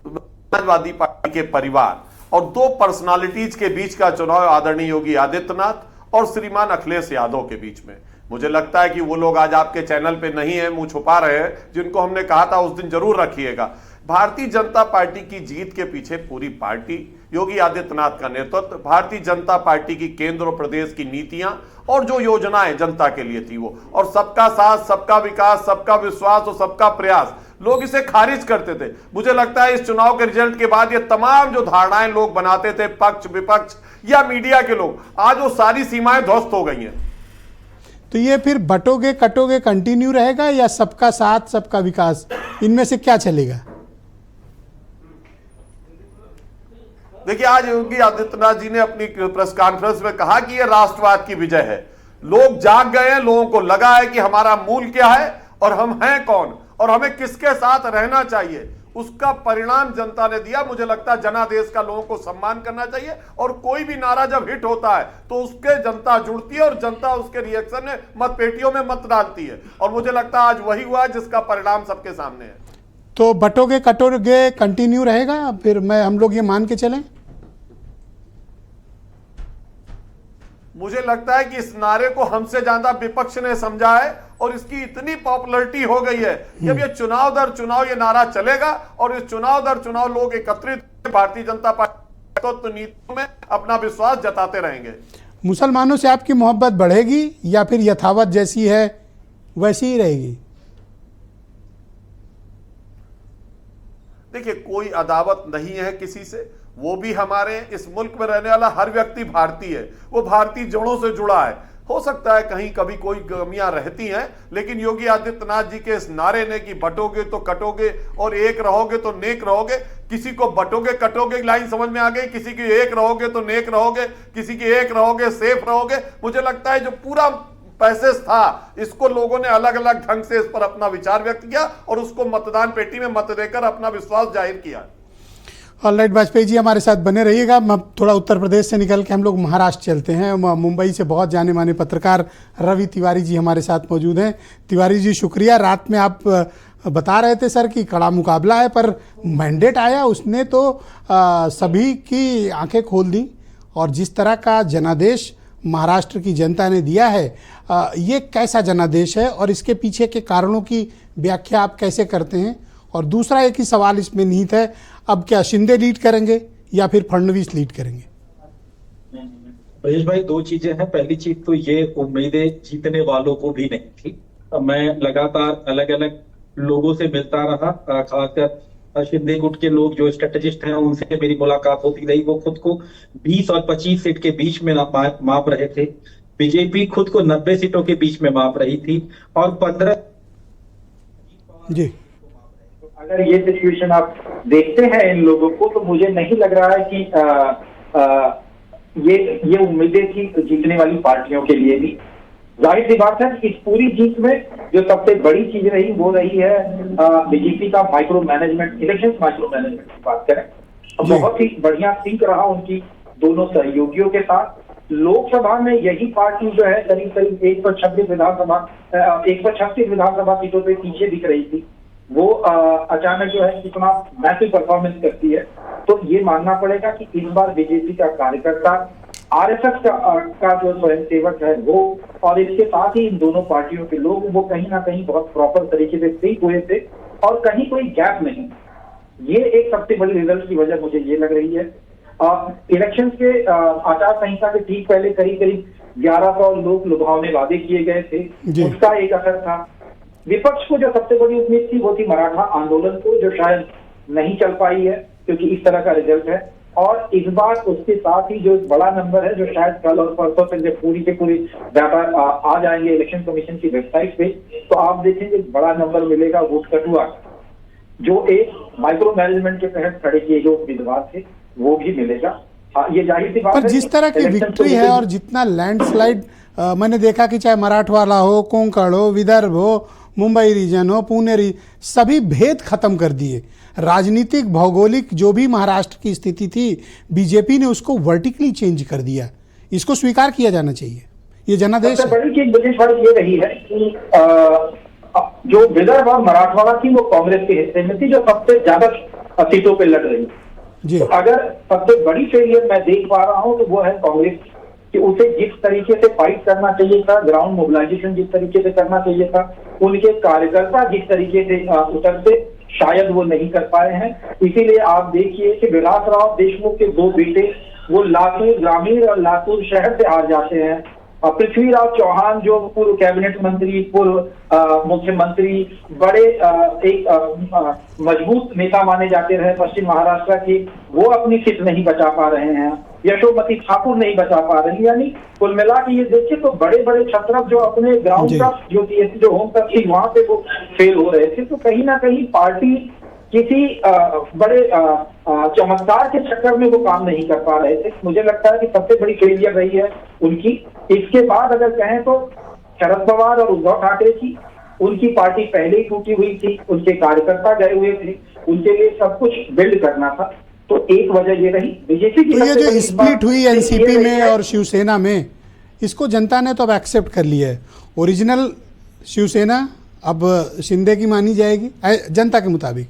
समाजवादी पार्टी के परिवार और दो पर्सनालिटीज के बीच का चुनाव, आदरणीय योगी आदित्यनाथ और श्रीमान अखिलेश यादव के बीच में। मुझे लगता है कि वो लोग आज आपके चैनल पे नहीं है, मुंह छुपा रहे हैं, जिनको हमने कहा था उस दिन जरूर रखिएगा। भारतीय जनता पार्टी की जीत के पीछे पूरी पार्टी, योगी आदित्यनाथ का नेतृत्व, भारतीय जनता पार्टी की केंद्र और प्रदेश की नीतियां और जो योजनाएं जनता के लिए थी वो, और सबका साथ, सबका विकास, सबका विश्वास और सबका प्रयास, लोग इसे खारिज करते थे। मुझे लगता है इस चुनाव के रिजल्ट के बाद ये तमाम जो धारणाएं लोग बनाते थे, पक्ष विपक्ष या मीडिया के लोग, आज वो सारी सीमाएं ध्वस्त हो गई हैं। तो ये फिर बटोगे कटोगे कंटिन्यू रहेगा या सबका साथ सबका विकास, इनमें से क्या चलेगा? देखिए, आज योगी आदित्यनाथ जी ने अपनी प्रेस कॉन्फ्रेंस में कहा कि यह राष्ट्रवाद की विजय है। लोग जाग गए हैं, लोगों को लगा है कि हमारा मूल क्या है और हम हैं कौन और हमें किसके साथ रहना चाहिए, उसका परिणाम जनता ने दिया। मुझे लगता है जनादेश का लोगों को सम्मान करना चाहिए और कोई भी नारा जब हिट होता है तो उसके जनता जुड़ती है और जनता उसके रिएक्शन में मतपेटियों में मत डालती है, और मुझे लगता है आज वही हुआ है जिसका परिणाम सबके सामने है। तो बटोगे कटोगे कंटिन्यू रहेगा, फिर हम लोग ये मान के चलें? मुझे लगता है कि इस नारे को हमसे ज्यादा विपक्ष ने समझा है और इसकी इतनी पॉपुलैरिटी हो गई है कि अब ये चुनाव दर चुनाव ये नारा चलेगा और इस चुनाव दर चुनाव लोग एकत्रित भारतीय जनता पार्टी तो नीतियों में अपना विश्वास जताते रहेंगे। मुसलमानों से आपकी मोहब्बत बढ़ेगी या फिर यथावत जैसी है वैसी ही रहेगी? देखिए, कोई अदावत नहीं है किसी से, वो भी हमारे इस मुल्क में रहने वाला हर व्यक्ति भारतीय है, वो भारतीय जड़ों से जुड़ा है। हो सकता है कहीं कभी कोई कमियां रहती हैं, लेकिन योगी आदित्यनाथ जी के इस नारे ने कि बटोगे तो कटोगे और एक रहोगे तो नेक रहोगे, किसी को बटोगे कटोगे लाइन समझ में आ गई, किसी की एक रहोगे तो नेक रहोगे, किसी की एक रहोगे सेफ रहोगे। मुझे लगता है जो पूरा पैसेज था इसको लोगों ने अलग अलग ढंग से इस पर अपना विचार व्यक्त किया और उसको मतदान पेटी में मत देकर अपना विश्वास जाहिर किया। ऑलराइट, वाजपेयी जी हमारे साथ बने रहिएगा। थोड़ा उत्तर प्रदेश से निकल के हम लोग महाराष्ट्र चलते हैं। मुंबई से बहुत जाने माने पत्रकार रवि तिवारी जी हमारे साथ मौजूद हैं। तिवारी जी, शुक्रिया। रात में आप बता रहे थे सर कि कड़ा मुकाबला है, पर मैंडेट आया उसने तो सभी की आंखें खोल दी, और जिस तरह का जनादेश महाराष्ट्र की जनता ने दिया है, ये कैसा जनादेश है और इसके पीछे के कारणों की व्याख्या आप कैसे करते हैं? और दूसरा एक ही सवाल इसमें निहित है, अब क्या शिंदे लीड करेंगे या फिर फडणवीस लीड करेंगे? ब्रजेश भाई, दो चीजें हैं। पहली चीज तो ये उम्मीदें जीतने वालों को भी नहीं थी। मैं लगातार अलग अलग लोगों से मिलता रहा, खासकर शिंदे गुट के लोग जो स्ट्रेटेजिस्ट हैं उनसे मेरी मुलाकात होती रही। वो खुद को 20 और 25 सीट के बीच में माप रहे थे। बीजेपी खुद को 90 सीटों के बीच में माप रही थी और 15 जी। अगर ये सिचुएशन आप देखते हैं इन लोगों को, तो मुझे नहीं लग रहा है कि ये उम्मीदें थी जीतने वाली पार्टियों के लिए भी। जाहिर सी बात है कि इस पूरी जीत में जो सबसे बड़ी चीज रही वो रही है बीजेपी का micro management, election micro management की बात करें, बहुत ही बढ़िया सिंक रहा उनकी दोनों सहयोगियों के साथ। लोकसभा में यही पार्टी जो है करीब करीब 136 विधानसभा सीटों पे पीछे दिख रही थी, वो अचानक जो है कितना मैसिव परफॉर्मेंस करती है। तो ये मानना पड़ेगा कि इस बार बीजेपी का कार्यकर्ता, आरएसएस का जो स्वयंसेवक है वो, और इसके साथ ही इन दोनों पार्टियों के लोग, वो कहीं ना कहीं बहुत प्रॉपर तरीके से सिंक हुए थे और कहीं कोई गैप नहीं। ये एक सबसे बड़ी रिजल्ट की वजह मुझे ये लग रही है। इलेक्शन के आचार संहिता के ठीक पहले करीब करीब 1100 लोग लुभावने वादे किए गए थे, उसका एक असर था। विपक्ष को जो सबसे बड़ी उम्मीद थी वो थी मराठा आंदोलन को, जो शायद नहीं चल पाई है क्योंकि इस तरह का रिजल्ट है। और इस बार उसके साथ ही जो बड़ा नंबर है, जो शायद कल और परसों से पूरी के पूरी डाटा आ जाएंगे इलेक्शन कमीशन की वेबसाइट पे, तो आप देखेंगे बड़ा नंबर मिलेगा वोट कटुआ, जो एक माइक्रो मैनेजमेंट के तहत खड़े किए जो उम्मीदवार थे वो भी मिलेगा। ये जाहिर सी बात है। पर जिस तरह की विक्ट्री है और जितना लैंडस्लाइड मैंने देखा कि चाहे मराठवाड़ा हो, कोंकण हो, विदर्भ हो, मुंबई रीजन हो, पुणे सभी भेद खत्म कर दिए। राजनीतिक भौगोलिक जो भी महाराष्ट्र की स्थिति थी, बीजेपी ने उसको वर्टिकली चेंज कर दिया। इसको स्वीकार किया जाना चाहिए, ये जनादेश है। बड़ी चीज ब्रिटिश वाली ये रही है कि जो विदर्भ और मराठवाड़ा थी वो कांग्रेस के हिस्से में थी, जो सबसे ज्यादा सीटों पे लड़ रही जी। तो अगर सबसे बड़ी फेलियर मैं देख पा रहा हूँ तो वो है कांग्रेस कि उसे जिस तरीके से फाइट करना चाहिए था, ग्राउंड मोबिलाइजेशन जिस तरीके से करना चाहिए था, उनके कार्यकर्ता जिस तरीके से उतरते, शायद वो नहीं कर पाए हैं। इसीलिए आप देखिए कि विलासराव देशमुख के 2 बेटे वो लातूर ग्रामीण और लातूर शहर से हार जाते हैं। पृथ्वीराज चौहान जो पूर्व कैबिनेट मंत्री, पूर्व मुख्यमंत्री, बड़े एक मजबूत नेता माने जाते रहे पश्चिम महाराष्ट्र के, वो अपनी सीट नहीं बचा पा रहे हैं। यशोमती ठाकुर नहीं बचा पा रही। यानी कुल मिला के ये देखिए तो बड़े बड़े छत्रप जो अपने ग्राउंड का जो होम तक थी वहां पे वो फेल हो रहे थे। तो कहीं ना कहीं पार्टी किसी बड़े चमत्कार के चक्कर में वो काम नहीं कर पा रहे थे। मुझे लगता है कि सबसे बड़ी फेलियर रही है उनकी। इसके बाद अगर कहें तो शरद पवार और उद्धव ठाकरे की, उनकी पार्टी पहले ही टूटी हुई थी, उनके कार्यकर्ता गए हुए थे, उनके लिए सब कुछ बिल्ड करना था। तो एक वजह ये रही बीजेपी की। तो ये जो स्प्लिट हुई एनसीपी में और शिवसेना में, इसको जनता ने तो अब एक्सेप्ट कर लिया है। ओरिजिनल शिवसेना अब शिंदे की मानी जाएगी जनता के मुताबिक,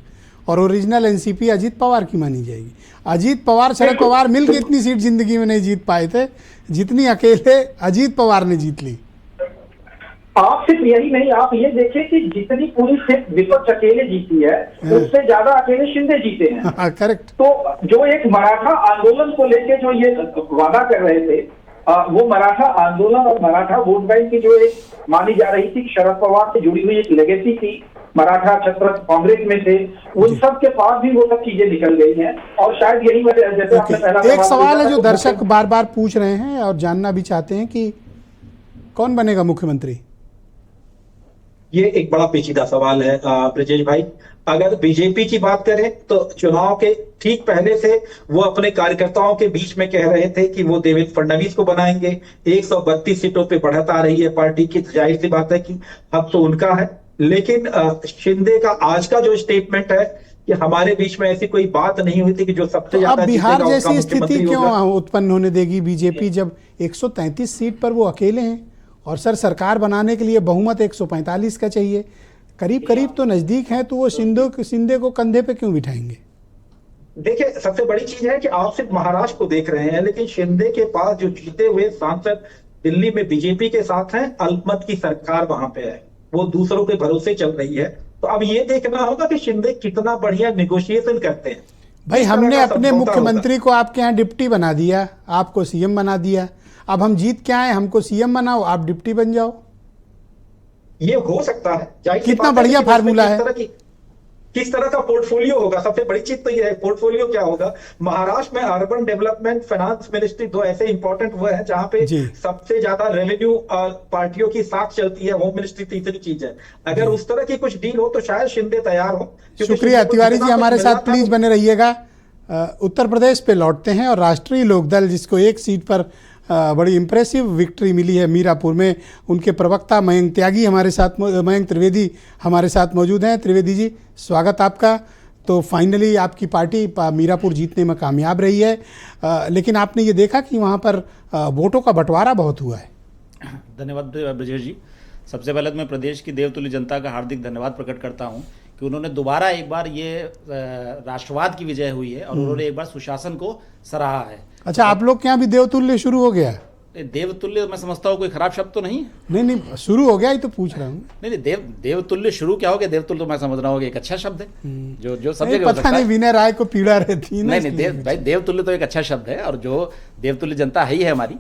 और ओरिजिनल एनसीपी अजीत पवार की मानी जाएगी। अजीत पवार शरद पवार मिलकर इतनी सीट जिंदगी में नहीं जीत पाए थे जितनी अकेले अजीत पवार ने जीत ली। आप सिर्फ यही नहीं, आप ये देखें कि जितनी पूरी सीट विपक्ष अकेले जीती है उससे ज्यादा अकेले शिंदे जीते हैं। करेक्ट। तो जो एक मराठा आंदोलन को लेके जो ये वादा कर रहे थे, वो मराठा आंदोलन और मराठा वोट बैंक की जो एक मानी जा रही थी शरद पवार से जुड़ी हुई एक लेगेसी थी, मराठा छत्र कांग्रेस में थे, उन सब के पास भी वो सब चीजें निकल गई हैं। और शायद यही वजह, जैसे आपने पहला एक सवाल है जो दर्शक बार बार पूछ रहे हैं और जानना भी चाहते हैं कि कौन बनेगा मुख्यमंत्री। ये एक बड़ा पेचीदा सवाल है ब्रजेश भाई। अगर बीजेपी की बात करें तो चुनाव के ठीक पहले से वो अपने कार्यकर्ताओं के बीच में कह रहे थे कि वो देवेंद्र फडणवीस को बनाएंगे। 132 सीटों पे बढ़त आ रही है पार्टी की, जाहिर सी बात है कि अब तो उनका है। लेकिन शिंदे का आज का जो स्टेटमेंट है कि हमारे बीच में ऐसी कोई बात नहीं हुई थी कि जो सबसे ज्यादा बिहार जैसी स्थिति क्यों उत्पन्न होने देगी बीजेपी, जब 133 सीट पर वो अकेले हैं और सरकार बनाने के लिए बहुमत 145 का चाहिए, करीब करीब तो नजदीक है, तो वो शिंदे को कंधे पे क्यों बिठाएंगे। देखिए सबसे बड़ी चीज है कि आप सिर्फ महाराष्ट्र को देख रहे हैं, लेकिन शिंदे के पास जो जीते हुए सांसद दिल्ली में बीजेपी के साथ हैं, अल्पमत की सरकार वहां पे है, वो दूसरों के भरोसे चल रही है। तो अब ये देखना होगा कि शिंदे कितना बढ़िया निगोशिएशन करते हैं। भाई हमने अपने मुख्यमंत्री को आपके यहाँ डिप्टी बना दिया, आपको सीएम बना दिया, अब हम जीत के आए, हमको सीएम बनाओ, आप डिप्टी बन जाओ। ये हो सकता है, कितना बढ़िया फार्मूला है। किस तरह का पोर्टफोलियो होगा, सबसे बड़ी चीज तो ये है पोर्टफोलियो क्या होगा। महाराष्ट्र में अर्बन डेवलपमेंट, फाइनेंस मिनिस्ट्री, दो ऐसे इंपॉर्टेंट वो है जहां पे सबसे ज्यादा रेवेन्यू पार्टियों की साथ चलती है। होम मिनिस्ट्री तीसरी चीज है। अगर उस तरह की कुछ डील हो तो शायद शिंदे तैयार हो। शुक्रिया तिवारी जी, हमारे साथ प्लीज बने रहिएगा। उत्तर प्रदेश पे लौटते हैं और राष्ट्रीय लोकदल जिसको एक सीट पर बड़ी इम्प्रेसिव विक्ट्री मिली है मीरापुर में। उनके प्रवक्ता मयंक त्यागी हमारे साथ, मयंक त्रिवेदी हमारे साथ मौजूद हैं। त्रिवेदी जी, स्वागत आपका। तो फाइनली आपकी पार्टी मीरापुर जीतने में कामयाब रही है, लेकिन आपने ये देखा कि वहाँ पर वोटों का बंटवारा बहुत हुआ है। धन्यवाद ब्रजेश जी। सबसे पहले तो मैं प्रदेश की देवतुल्य जनता का हार्दिक धन्यवाद प्रकट करता हूं कि उन्होंने दोबारा एक बार ये राष्ट्रवाद की विजय हुई है और उन्होंने एक बार सुशासन को सराहा है। अच्छा, आप लोग के यहाँ भी देवतुल्य शुरू हो गया? देवतुल्य मैं समझता हूँ कोई खराब शब्द तो नहीं। नहीं, शुरू हो गया ही तो पूछ रहा हूँ। नहीं, देवतुल्य शुरू क्या हो गया? देवतुल्य तो मैं समझ रहा हूँ एक अच्छा शब्द है जो सब जगह पता नहीं विनय राय को पीड़ा रहती है। नहीं, भाई देवतुल्य तो एक अच्छा शब्द है और जो देवतुल्य जनता है ही है हमारी,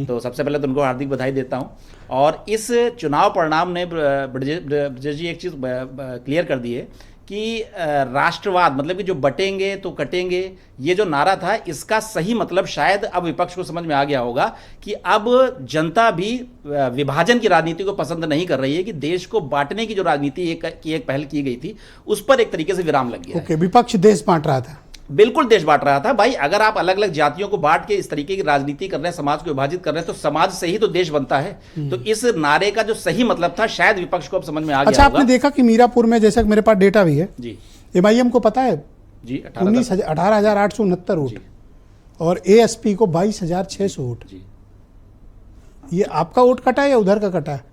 तो सबसे पहले तो उनको हार्दिक बधाई देता हूँ। और इस चुनाव परिणाम ने ब्रजेश जी एक चीज क्लियर कर दी है कि राष्ट्रवाद मतलब कि जो बटेंगे तो कटेंगे, ये जो नारा था इसका सही मतलब शायद अब विपक्ष को समझ में आ गया होगा कि अब जनता भी विभाजन की राजनीति को पसंद नहीं कर रही है, कि देश को बांटने की जो राजनीति एक पहल की गई थी उस पर एक तरीके से विराम लग गया। ओके, विपक्ष देश बांट रहा था। बिल्कुल देश बांट रहा था भाई। अगर आप अलग अलग जातियों को बांट के इस तरीके की राजनीति कर रहे हैं, समाज को विभाजित कर रहे हैं, तो समाज से ही तो देश बनता है। तो इस नारे का जो सही मतलब था शायद विपक्ष को अब समझ में आ गया। अच्छा, आपने देखा कि मीरापुर में, जैसा कि मेरे पास डेटा भी है जी, MIM को पता है जी 18,869 वोट और ASP को 22,600 वोट। ये आपका वोट कटा है या उधर का कटा है?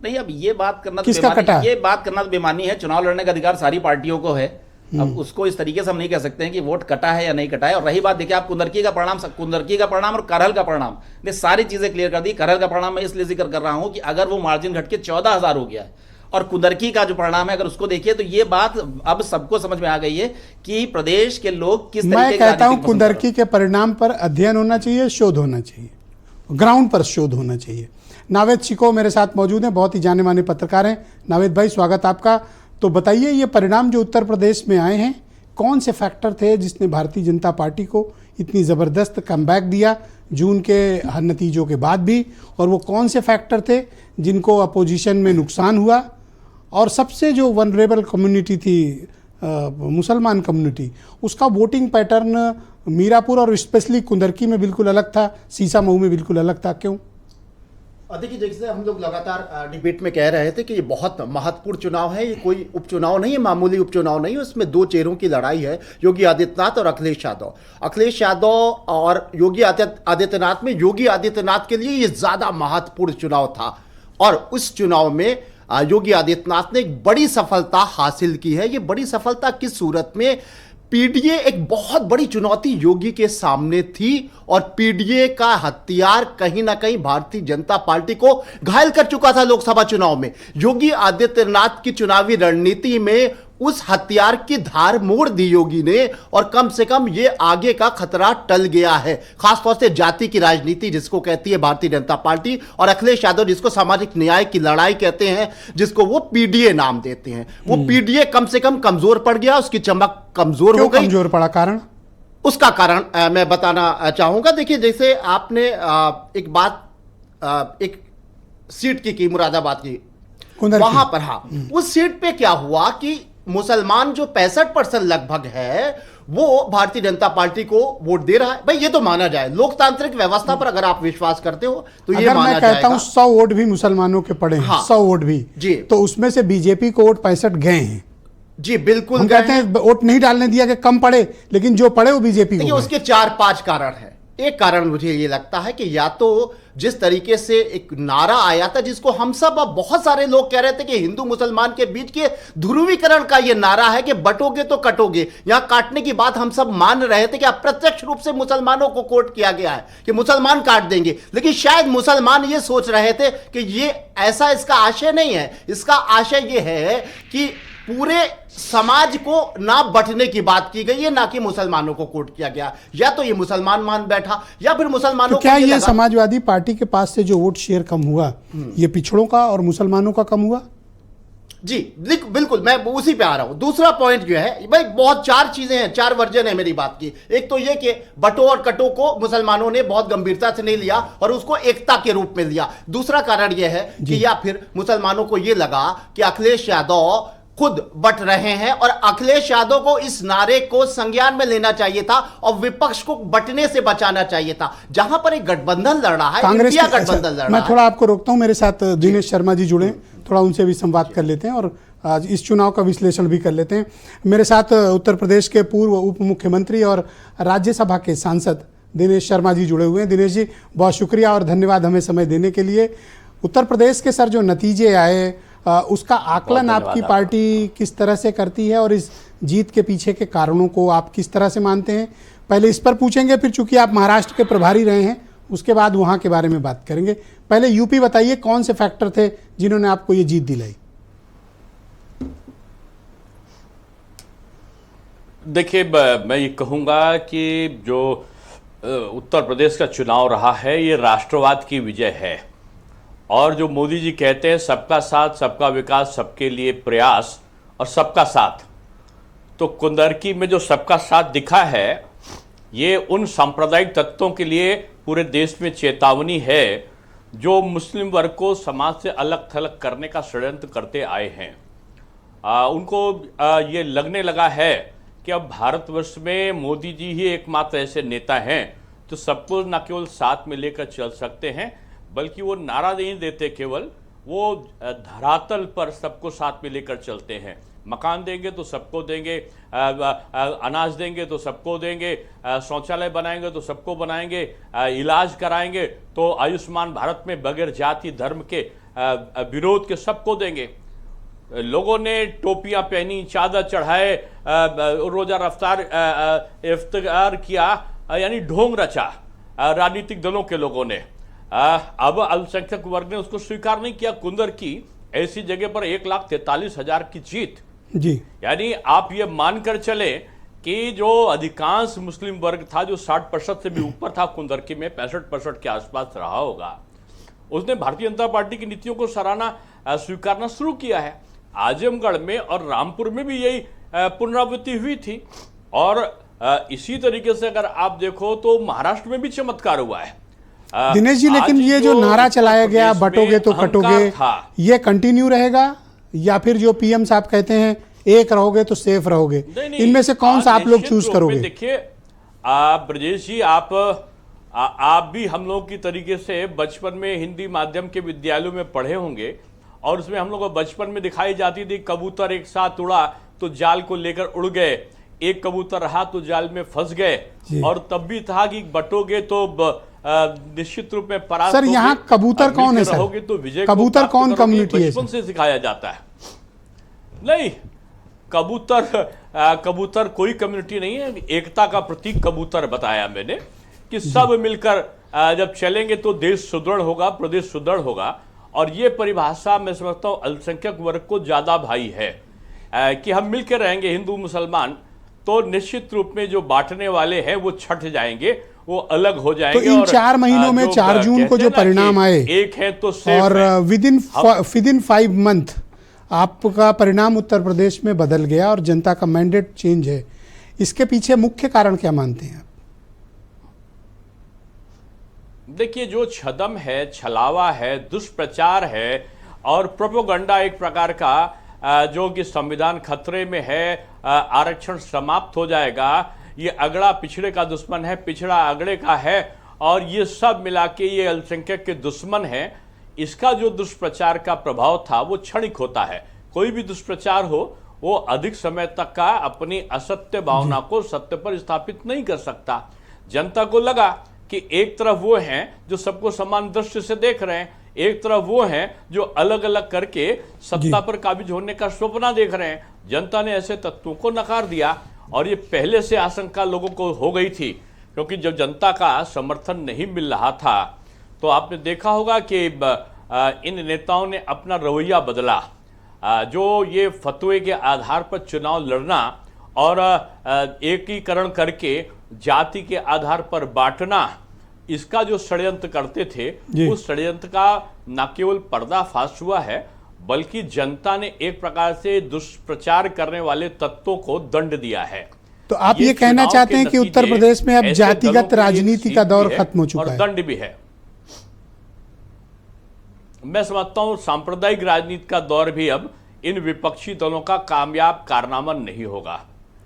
नहीं, अब ये बात करना किसका कटा? ये बात करना तो बेमानी है। चुनाव लड़ने का अधिकार सारी पार्टियों को है। अब उसको इस तरीके से हम नहीं कह सकते हैं कि वोट कटा है या नहीं कटा है। और रही बात, देखिए आप कुंदरकी का परिणाम और करहल का परिणाम ने सारी चीजें क्लियर कर दी। करहल का परिणाम मैं इसलिए जिक्र कर रहा हूं कि अगर वो मार्जिन घट के 14,000 हो गया है और कुंदरकी का जो परिणाम है अगर उसको देखिए तो ये बात अब सबको समझ में आ गई है कि प्रदेश के लोग किस तरीके मैं कहता हूं कुंदरकी के परिणाम पर अध्ययन होना चाहिए, शोध होना चाहिए, ग्राउंड पर शोध होना चाहिए। नावेद चिको मेरे साथ मौजूद हैं, बहुत ही जाने माने पत्रकार हैं। नावेद भाई, स्वागत आपका। तो बताइए, ये परिणाम जो उत्तर प्रदेश में आए हैं, कौन से फैक्टर थे जिसने भारतीय जनता पार्टी को इतनी ज़बरदस्त कमबैक दिया जून के नतीजों के बाद भी, और वो कौन से फैक्टर थे जिनको अपोजिशन में नुकसान हुआ? और सबसे जो वनरेबल कम्युनिटी थी मुसलमान कम्युनिटी, उसका वोटिंग पैटर्न मीरापुर और स्पेशली कुंदरकी में बिल्कुल अलग था, सीसामऊ में बिल्कुल अलग था। क्यों? देखिए, जैसे हम लोग लगातार डिबेट में कह रहे थे कि ये बहुत महत्वपूर्ण चुनाव है, ये कोई उपचुनाव नहीं है, मामूली उपचुनाव नहीं है। उसमें दो चेहरों की लड़ाई है, योगी आदित्यनाथ और अखिलेश यादव। अखिलेश यादव और योगी आदित्यनाथ में योगी आदित्यनाथ के लिए ये ज्यादा महत्वपूर्ण चुनाव था और उस चुनाव में योगी आदित्यनाथ ने एक बड़ी सफलता हासिल की है। ये बड़ी सफलता किस सूरत में? पीडीए एक बहुत बड़ी चुनौती योगी के सामने थी और पीडीए का हथियार कहीं ना कहीं भारतीय जनता पार्टी को घायल कर चुका था लोकसभा चुनाव में। योगी आदित्यनाथ की चुनावी रणनीति में उस हथियार की धार मोड़ दी योगी ने और कम से कम ये आगे का खतरा टल गया है। खासतौर से जाति की राजनीति जिसको कहती है भारतीय जनता पार्टी, और अखिलेश यादव जिसको सामाजिक न्याय की लड़ाई कहते हैं, जिसको वो पीडीए नाम देते हैं, वो पीडीए कम से कम कमजोर पड़ गया, उसकी चमक कमजोर हो गई। कमजोर पड़ा कारण? उसका कारण मैं बताना चाहूंगा। देखिए, जैसे आपने एक बात एक सीट की मुरादाबाद की, वहां पर हाँ, उस सीट पे क्या हुआ कि मुसलमान जो 65% लगभग है वो भारतीय जनता पार्टी को वोट दे रहा है। भाई ये तो माना जाए, लोकतांत्रिक व्यवस्था पर अगर आप विश्वास करते हो तो ये माना मैं कहता हूं 100 वोट भी मुसलमानों के पड़े हैं, हाँ, 100 वोट भी जी, तो उसमें से बीजेपी को वोट 65 गए हैं। जी बिल्कुल, हम कहते हैं वोट नहीं डालने दिया कि कम पड़े, लेकिन जो पड़े वो बीजेपी को। उसके 4-5 कारण है। एक कारण मुझे ये लगता है कि या तो जिस तरीके से एक नारा आया था जिसको हम सब, अब बहुत सारे लोग कह रहे थे कि हिंदू मुसलमान के बीच के ध्रुवीकरण का ये नारा है कि बटोगे तो कटोगे, यहां काटने की बात हम सब मान रहे थे कि अप्रत्यक्ष रूप से मुसलमानों को कोट किया गया है कि मुसलमान काट देंगे, लेकिन शायद मुसलमान ये सोच रहे थे कि ये ऐसा इसका आशय नहीं है। इसका आशय ये है कि पूरे समाज को ना बंटने की बात की गई है, ना कि मुसलमानों को कोट किया गया। या तो ये मुसलमान मान बैठा या फिर मुसलमानों तो क्या ये समाजवादी पार्टी के पास से जो वोट शेयर कम हुआ, ये पिछड़ों का और मुसलमानों का कम हुआ? जी बिल्कुल, मैं उसी पे आ रहा हूं। दूसरा पॉइंट जो है भाई, बहुत 4 चीजें हैं, 4 वर्जन है मेरी बात की। एक तो ये कि बटो और कटो को मुसलमानों ने बहुत गंभीरता से नहीं लिया और उसको एकता के रूप में लिया। दूसरा कारण यह है कि या फिर मुसलमानों को यह लगा कि अखिलेश यादव खुद बट रहे हैं और अखिलेश यादव को इस नारे को संज्ञान में लेना चाहिए था और विपक्ष को बटने से बचाना चाहिए था। जहां पर एक गठबंधन लड़ रहा है, कांग्रेस इंडिया गठबंधन लड़ रहा है। मैं थोड़ा आपको रोकता हूं, मेरे साथ दिनेश शर्मा जी जुड़े, थोड़ा उनसे भी संवाद कर लेते हैं और आज इस चुनाव का विश्लेषण भी कर लेते हैं। मेरे साथ उत्तर प्रदेश के पूर्व उप मुख्यमंत्री और राज्यसभा के सांसद दिनेश शर्मा जी जुड़े हुए हैं। दिनेश जी, बहुत शुक्रिया और धन्यवाद हमें समय देने के लिए। उत्तर प्रदेश के सर जो नतीजे आए, उसका आकलन आपकी पार्टी किस तरह से करती है और इस जीत के पीछे के कारणों को आप किस तरह से मानते हैं? पहले इस पर पूछेंगे, फिर चूंकि आप महाराष्ट्र के प्रभारी रहे हैं उसके बाद वहां के बारे में बात करेंगे। पहले यूपी बताइए, कौन से फैक्टर थे जिन्होंने आपको ये जीत दिलाई? देखिए, मैं ये कहूँगा कि जो उत्तर प्रदेश का चुनाव रहा है ये राष्ट्रवाद की विजय है। और जो मोदी जी कहते हैं सबका साथ, सबका विकास, सबके लिए प्रयास और सबका साथ, तो कुंदरकी में जो सबका साथ दिखा है ये उन सांप्रदायिक तत्वों के लिए पूरे देश में चेतावनी है जो मुस्लिम वर्ग को समाज से अलग थलग करने का षड्यंत्र करते आए हैं। उनको ये लगने लगा है कि अब भारतवर्ष में मोदी जी ही एकमात्र ऐसे नेता हैं जो सबको न केवल साथ में लेकर चल सकते हैं, बल्कि वो नारा नहीं देते केवल, वो धरातल पर सबको साथ में लेकर चलते हैं। मकान देंगे तो सबको देंगे, अनाज देंगे तो सबको देंगे, शौचालय बनाएंगे तो सबको बनाएंगे, इलाज कराएंगे तो आयुष्मान भारत में बगैर जाति धर्म के विरोध के सबको देंगे। लोगों ने टोपियां पहनी, चादर चढ़ाए, रोजा इफ्तार किया, यानी ढोंग रचा राजनीतिक दलों के लोगों ने। अब अल्पसंख्यक वर्ग ने उसको स्वीकार नहीं किया। कुंदर की ऐसी जगह पर 1,43,000 की जीत जी, यानी आप ये मानकर चले कि जो अधिकांश मुस्लिम वर्ग था जो 60% से भी ऊपर था कुंदरकी में, 65% के आसपास रहा होगा, उसने भारतीय जनता पार्टी की नीतियों को सराहना स्वीकारना शुरू किया है। आजमगढ़ में और रामपुर में भी यही पुनरावृत्ति हुई थी। और इसी तरीके से अगर आप देखो तो महाराष्ट्र में भी चमत्कार हुआ है। दिनेश जी, लेकिन ये जो नारा चलाया गया बटोगे तो कटोगे, ये कंटिन्यू रहेगा या फिर जो पीएम साहब कहते हैं एक रहोगे तो सेफ रहोगे, इनमें से कौन सा आप लोग चूज करोगे? देखिए ब्रजेश जी, आप भी हम लोग की तरीके से बचपन में हिंदी माध्यम के विद्यालयों में पढ़े होंगे और उसमें हम लोग को बचपन में दिखाई जाती थी कबूतर एक साथ उड़ा तो जाल को लेकर उड़ गए, एक कबूतर रहा तो जाल में फंस गए, और तब भी था कि बटोगे तो निश्चित रूप में परास्त सर, यहाँ कबूतर कौन है सर? तो विजय कबूतर कौन कम्युनिटी है? बचपन से सिखाया जाता है। नहीं, कबूतर कोई कम्युनिटी नहीं है, एकता का प्रतीक कबूतर बताया मैंने कि सब मिलकर जब चलेंगे तो देश सुदृढ़ होगा, प्रदेश सुदृढ़ होगा। और ये परिभाषा मैं समझता हूँ अल्पसंख्यक वर्ग को ज्यादा भाई है कि हम मिलकर रहेंगे हिंदू मुसलमान, तो निश्चित रूप में जो बांटने वाले हैं वो छट जाएंगे, वो अलग हो जाएंगे। तो इन 4 महीनों में 4 जून को जो परिणाम आए, एक है तो और विद इन 5 मंथ आपका परिणाम उत्तर प्रदेश में बदल गया और जनता का मैंडेट चेंज है, इसके पीछे मुख्य कारण क्या मानते हैं आप? देखिए, जो छदम है, छलावा है, दुष्प्रचार है और प्रोपोगंडा एक प्रकार का जो कि संविधान खतरे में है, आरक्षण समाप्त हो जाएगा, ये अगड़ा पिछड़े का दुश्मन है, पिछड़ा अगड़े का है, और ये सब मिला के ये अल्पसंख्यक के दुश्मन है। इसका जो दुष्प्रचार का प्रभाव था वो क्षणिक होता है। कोई भी दुष्प्रचार हो वो अधिक समय तक का अपनी असत्य भावना को सत्य पर स्थापित नहीं कर सकता। जनता को लगा कि एक तरफ वो हैं जो सबको समान दृष्टि से देख रहे हैं, एक तरफ वो हैं जो अलग अलग करके सत्ता पर काबिज होने का सपना देख रहे हैं। जनता ने ऐसे तत्वों को नकार दिया और ये पहले से आशंका लोगों को हो गई थी, क्योंकि जब जनता का समर्थन नहीं मिल रहा था तो आपने देखा होगा कि इन नेताओं ने अपना रवैया बदला। जो ये फतवे के आधार पर चुनाव लड़ना और एकीकरण करके जाति के आधार पर बांटना, इसका जो षड्यंत्र करते थे उस षड्यंत्र का न केवल पर्दाफाश हुआ है बल्कि जनता ने एक प्रकार से दुष्प्रचार करने वाले तत्वों को दंड दिया है। तो आप ये कहना चाहते हैं कि उत्तर प्रदेश में अब जातिगत राजनीति का दौर खत्म हो चुका है? दंड भी है। मैं समझता हूं सांप्रदायिक राजनीति का दौर भी अब इन विपक्षी दलों का कामयाब कारनामा नहीं होगा।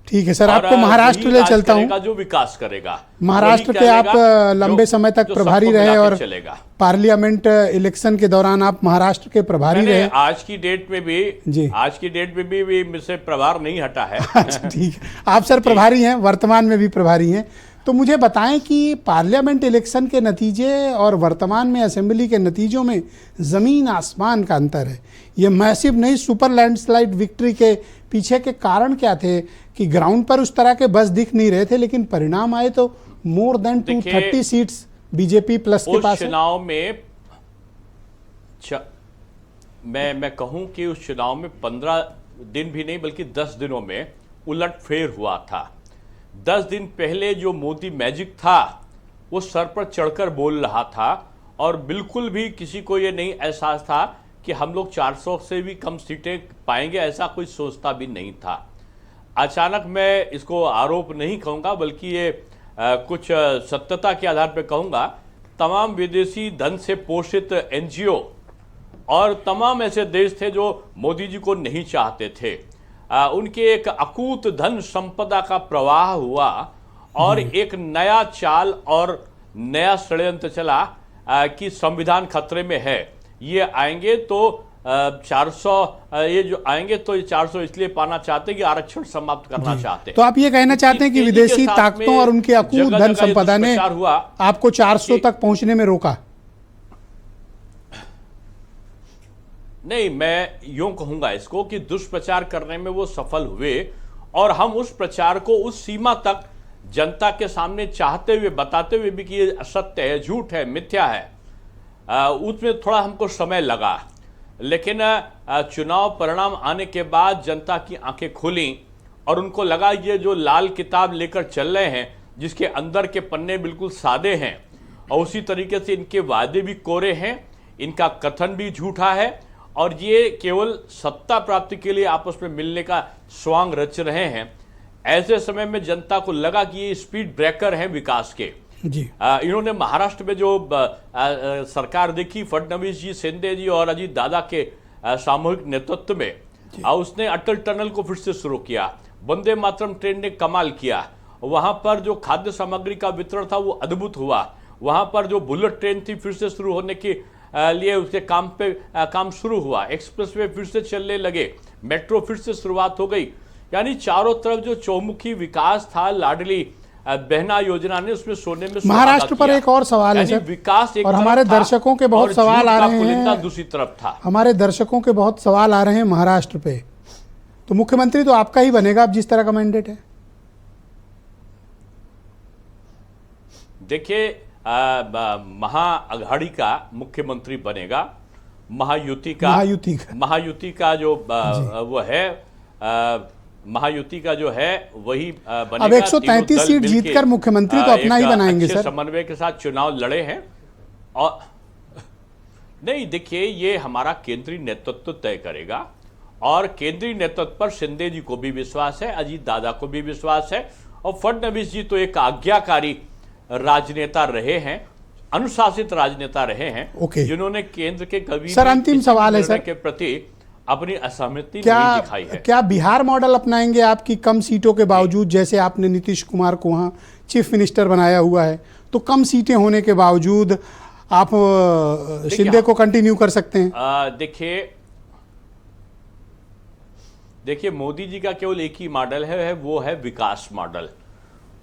ठीक है सर, और आपको महाराष्ट्र ले वही चलता राज हूँ। करेगा जो विकास करेगा, महाराष्ट्र वही के आप करेगा लंबे समय तक जो प्रभारी सबको रहे मिला के और चलेगा। पार्लियामेंट इलेक्शन के दौरान आप महाराष्ट्र के प्रभारी मैंने रहे। आज की डेट में भी जी। आज की डेट में भी मुझसे प्रभार नहीं हटा है। अच्छा ठीक है, आप सर प्रभारी हैं, वर्तमान में भी प्रभारी हैं। तो मुझे बताएं कि पार्लियामेंट इलेक्शन के नतीजे और वर्तमान में असेंबली के नतीजों में ज़मीन आसमान का अंतर है। ये मैसिव नहीं, सुपर लैंडस्लाइड विक्ट्री के पीछे के कारण क्या थे कि ग्राउंड पर उस तरह के बस दिख नहीं रहे थे, लेकिन परिणाम आए तो more than 230 seats BJP plus के पास है। चुनाव में मैं कहूं कि उस चुनाव में 15 दिन भी नहीं बल्कि 10 दिनों में उलटफेर हुआ था। 10 दिन पहले जो मोदी मैजिक था वो सर पर चढ़कर बोल रहा था और बिल्कुल भी किसी को ये नहीं एहसास था कि हम लोग 400 से भी कम सीटें पाएंगे, ऐसा कोई सोचता भी नहीं था। अचानक मैं इसको आरोप नहीं कहूँगा बल्कि ये कुछ सत्यता के आधार पर कहूँगा, तमाम विदेशी धन से पोषित NGO और तमाम ऐसे देश थे जो मोदी जी को नहीं चाहते थे, उनके एक अकूत धन संपदा का प्रवाह हुआ और एक नया चाल और नया षड्यंत्र चला कि संविधान खतरे में है, ये आएंगे तो 400 ये जो आएंगे तो ये 400 इसलिए पाना चाहते हैं कि आरक्षण समाप्त करना चाहते हैं। तो आप ये कहना चाहते हैं कि विदेशी ताकतों और उनके अकूत धन संपदा ने आपको 400 तक पहुंचने में रोका? नहीं, मैं यूं कहूंगा इसको कि दुष्प्रचार करने में वो सफल हुए और हम उस प्रचार को उस सीमा तक जनता के सामने चाहते हुए बताते हुए भी कि ये असत्य है, झूठ है, मिथ्या है, उसमें थोड़ा हमको समय लगा। लेकिन चुनाव परिणाम आने के बाद जनता की आंखें खुली और उनको लगा ये जो लाल किताब लेकर चल रहे हैं जिसके अंदर के पन्ने बिल्कुल सादे हैं और उसी तरीके से इनके वादे भी कोरे हैं, इनका कथन भी झूठा है और ये केवल सत्ता प्राप्ति के लिए आपस में मिलने का स्वांग रच रहे हैं। ऐसे समय में जनता को लगा कि ये स्पीड ब्रेकर हैं विकास के। जी। इन्होंने महाराष्ट्र में जो सरकार देखी, फडणवीस जी, शिंदे जी और अजीत दादा के सामूहिक नेतृत्व में, उसने अटल टनल को फिर से शुरू किया, वंदे मातरम ट्रेन ने कमाल किया, वहां पर जो खाद्य सामग्री का वितरण था वो अद्भुत हुआ, वहां पर जो बुलेट ट्रेन थी फिर से शुरू होने के लिए उसके काम शुरू हुआ, एक्सप्रेसवे फिर से चलने लगे, मेट्रो फिर से शुरुआत हो गई। यानी चारों तरफ जो चौमुखी विकास था, लाडली बहना योजना ने उसमें सोने में महाराष्ट्र पर एक और सवाल है सर, विकास एक और हमारे दर्शकों के बहुत सवाल आ रहे हैं, दूसरी तरफ था। हमारे दर्शकों के बहुत सवाल आ रहे हैं महाराष्ट्र पे। तो मुख्यमंत्री तो आपका ही बनेगा अब जिस तरह का मैंडेट है। देखिए, महाअघाड़ी का मुख्यमंत्री बनेगा, महायुति का जो वो है, महायुति का जो है वही बनेगा। अब 133 सीट जीतकर मुख्यमंत्री तो अपना ही बनाएंगे सर। समन्वय के साथ चुनाव लड़े हैं और नहीं, देखिए ये हमारा केंद्रीय नेतृत्व तय करेगा और केंद्रीय नेतृत्व पर शिंदे जी को भी विश्वास है, अजीत दादा को भी विश्वास है और फडणवीस जी तो एक आज्ञाकारी राजनेता रहे हैं, अनुशासित राजनेता रहे हैं, जिन्होंने केंद्र के कभी सर अंतिम सवाल है सर के प्रति अपनी असहमति नहीं दिखाई है। क्या बिहार मॉडल अपनाएंगे आपकी कम सीटों के बावजूद? जैसे आपने नीतीश कुमार को वहाँ चीफ मिनिस्टर बनाया हुआ है, तो कम सीटें होने के बावजूद आप शिंदे को कंटिन्यू कर सकते हैं? देखिए मोदी जी का केवल एक ही मॉडल है, वो है विकास मॉडल,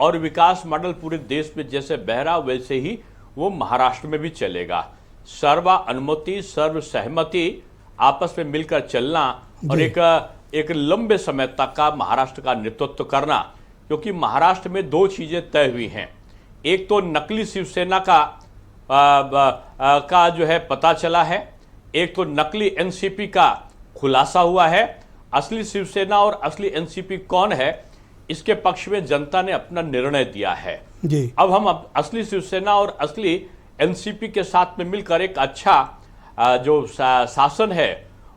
और विकास मॉडल पूरे देश में जैसे बह रहा वैसे ही वो महाराष्ट्र में भी चलेगा। सर्वा अनुमति, सर्व सहमति, आपस में मिलकर चलना और एक लंबे समय तक का महाराष्ट्र का नेतृत्व करना, क्योंकि महाराष्ट्र में दो चीजें तय हुई हैं। एक तो नकली शिवसेना का जो है पता चला है, एक तो नकली एनसीपी का खुलासा हुआ है। असली शिवसेना और असली एनसीपी कौन है, इसके पक्ष में जनता ने अपना निर्णय दिया है जी। अब हम असली शिवसेना और असली एनसीपी के साथ में मिलकर एक अच्छा जो शासन है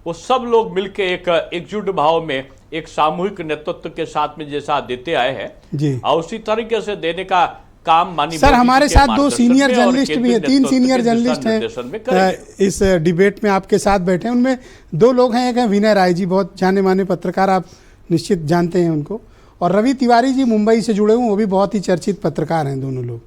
वो सब लोग मिलकर एक एकजुट भाव में एक सामूहिक नेतृत्व के साथ में जैसा देते आए हैं जी, और उसी तरीके से देने का काम माननीय सर, मोदी जी हमारे के साथ दो मार्गदर्शन सीनियर में और जर्नलिस्ट भी केंद्रीय हैं, 3 नेतृत्व के सीनियर दिशा जर्नलिस्ट निर्देशन में हैं करेंगे। इस डिबेट में आपके साथ बैठे हैं। उनमें 2 लोग हैं, एक है विनय राय जी, बहुत जाने माने पत्रकार, आप निश्चित जानते हैं उनको, और रवि तिवारी जी मुंबई से जुड़े हुए, वो भी बहुत ही चर्चित पत्रकार हैं दोनों लोग।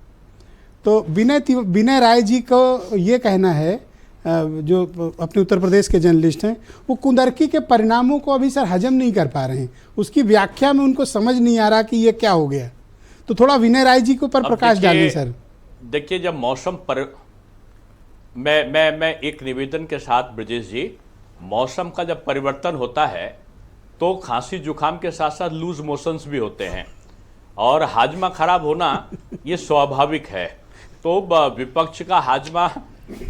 तो विनय राय जी को ये कहना है, जो अपने उत्तर प्रदेश के जर्नलिस्ट हैं, वो कुंदरकी के परिणामों को अभी सर हजम नहीं कर पा रहे हैं, उसकी व्याख्या में उनको समझ नहीं आ रहा कि ये क्या हो गया। तो थोड़ा विनय राय जी के ऊपर प्रकाश डालिए सर। देखिए, जब मौसम पर मैं एक निवेदन के साथ ब्रजेश जी, मौसम का जब परिवर्तन होता है तो खांसी जुकाम के साथ साथ लूज मोशंस भी होते हैं और हाजमा खराब होना ये स्वाभाविक है। तो विपक्ष का हाजमा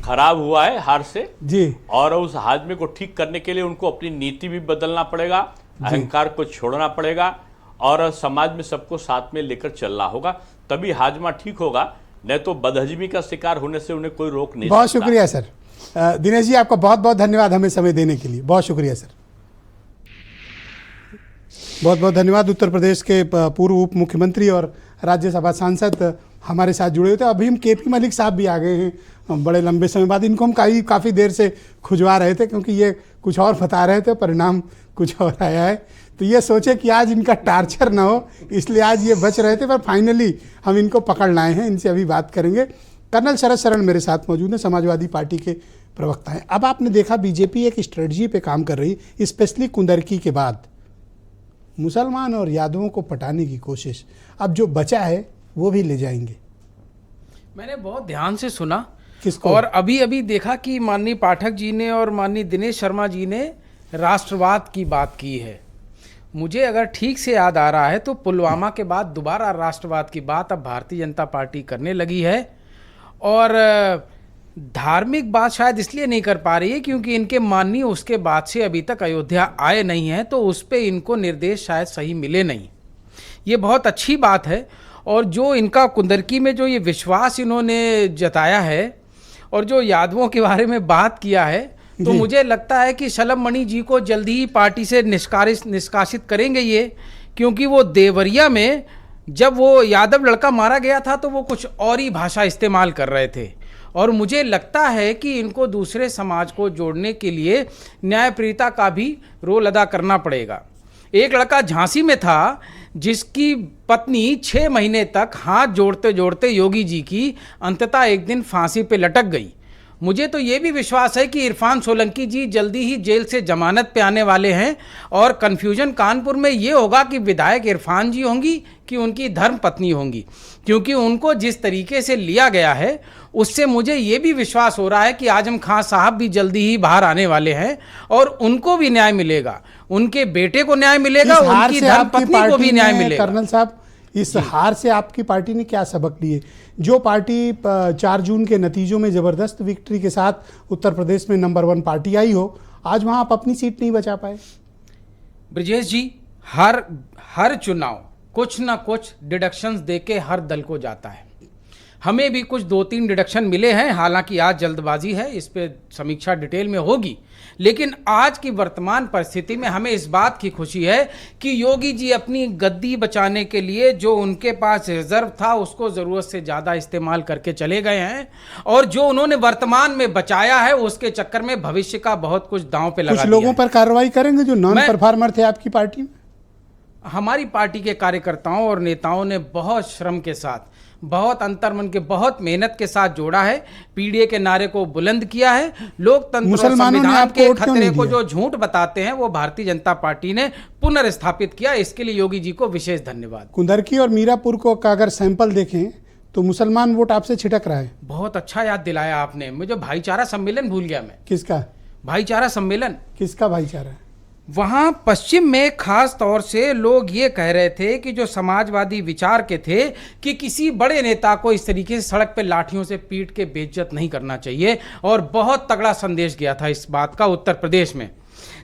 खराब हुआ है हार से जी, और उस हाजमे को ठीक करने के लिए उनको अपनी नीति भी बदलना पड़ेगा, अहंकार को छोड़ना पड़ेगा और समाज में सबको साथ में लेकर चलना होगा, तभी हाजमा ठीक होगा, नहीं तो बदहजमी का शिकार होने से उन्हें कोई रोक नहीं। बहुत शुक्रिया सर। दिनेश जी, आपका बहुत बहुत धन्यवाद हमें समय देने के लिए, बहुत शुक्रिया सर। बहुत बहुत धन्यवाद। उत्तर प्रदेश के पूर्व उप मुख्यमंत्री और राज्यसभा सांसद हमारे साथ जुड़े हुए थे। अभी हम केपी मलिक साहब भी आ गए हैं बड़े लंबे समय बाद। इनको हम काफ़ी देर से खुजवा रहे थे क्योंकि ये कुछ और बता रहे थे, परिणाम कुछ और आया है। तो ये सोचे कि आज इनका टार्चर ना हो, इसलिए आज ये बच रहे थे, पर फाइनली हम इनको पकड़ लाए हैं। इनसे अभी बात करेंगे। कर्नल शरद शरण मेरे साथ मौजूद हैं, समाजवादी पार्टी के प्रवक्ता हैं। अब आपने देखा बीजेपी एक स्ट्रेटजी पे काम कर रही, स्पेशली कुंदरकी के बाद मुसलमान और यादवों को पटाने की कोशिश। अब जो बचा है वो भी ले जाएंगे। मैंने बहुत ध्यान से सुना किसको, और अभी अभी देखा कि माननीय पाठक जी ने और माननीय दिनेश शर्मा जी ने राष्ट्रवाद की बात की है। मुझे अगर ठीक से याद आ रहा है तो पुलवामा के बाद दोबारा राष्ट्रवाद की बात अब भारतीय जनता पार्टी करने लगी है, और धार्मिक बात शायद इसलिए नहीं कर पा रही है क्योंकि इनके माननीय उसके बाद से अभी तक अयोध्या आए नहीं हैं, तो उस पर इनको निर्देश शायद सही मिले नहीं। ये बहुत अच्छी बात है। और जो इनका कुंदरकी में जो ये विश्वास इन्होंने जताया है और जो यादवों के बारे में बात किया है, तो मुझे लगता है कि शलभ मणि जी को जल्दी ही पार्टी से निष्कासित करेंगे ये, क्योंकि वो देवरिया में जब वो यादव लड़का मारा गया था तो वो कुछ और ही भाषा इस्तेमाल कर रहे थे, और मुझे लगता है कि इनको दूसरे समाज को जोड़ने के लिए न्यायप्रियता का भी रोल अदा करना पड़ेगा। एक लड़का झांसी में था जिसकी पत्नी 6 महीने तक हाथ जोड़ते जोड़ते योगी जी की अंततः एक दिन फांसी पे लटक गई। मुझे तो ये भी विश्वास है कि इरफान सोलंकी जी जल्दी ही जेल से जमानत पे आने वाले हैं, और कन्फ्यूजन कानपुर में ये होगा कि विधायक इरफान जी होंगी कि उनकी धर्म पत्नी होंगी, क्योंकि उनको जिस तरीके से लिया गया है उससे मुझे ये भी विश्वास हो रहा है कि आजम खान साहब भी जल्दी ही बाहर आने वाले हैं और उनको भी न्याय मिलेगा, उनके बेटे को न्याय मिलेगा, उनकी धर्म पत्नी को भी न्याय मिलेगा। कर्नल साहब, इस हार से आपकी पार्टी ने क्या सबक लिए? जो पार्टी 4 जून के नतीजों में जबरदस्त विक्ट्री के साथ उत्तर प्रदेश में नंबर 1 पार्टी आई हो, आज वहां आप अपनी सीट नहीं बचा पाए। ब्रजेश जी, हर चुनाव कुछ ना कुछ डिडक्शंस देके हर दल को जाता है। हमें भी कुछ 2-3 डिडक्शन मिले हैं, हालांकि आज जल्दबाजी है, इस पे समीक्षा डिटेल में होगी, लेकिन आज की वर्तमान परिस्थिति में हमें इस बात की खुशी है कि योगी जी अपनी गद्दी बचाने के लिए जो उनके पास रिजर्व था उसको ज़रूरत से ज़्यादा इस्तेमाल करके चले गए हैं, और जो उन्होंने वर्तमान में बचाया है उसके चक्कर में भविष्य का बहुत कुछ दांव पे लगा दिया। कुछ लोगों पर कार्रवाई करेंगे जो नॉन परफॉर्मर थे आपकी पार्टी में? हमारी पार्टी के कार्यकर्ताओं और नेताओं ने बहुत श्रम के साथ, बहुत अंतर्मन के, बहुत मेहनत के साथ जोड़ा है, पीडीए के नारे को बुलंद किया है। लोकतंत्र और संविधान के खतरे को जो झूठ बताते हैं वो भारतीय जनता पार्टी ने पुनर्स्थापित किया। इसके लिए योगी जी को विशेष धन्यवाद। कुंदरकी और मीरापुर को का अगर सैंपल देखें तो मुसलमान वोट आपसे छिटक रहा है। बहुत अच्छा याद दिलाया आपने मुझे। भाईचारा सम्मेलन भूल गया मैं। किसका भाईचारा सम्मेलन? किसका भाईचारा? वहाँ पश्चिम में खास तौर से लोग ये कह रहे थे कि जो समाजवादी विचार के थे कि किसी बड़े नेता को इस तरीके से सड़क पे लाठियों से पीट के बेइज्जत नहीं करना चाहिए, और बहुत तगड़ा संदेश गया था इस बात का उत्तर प्रदेश में।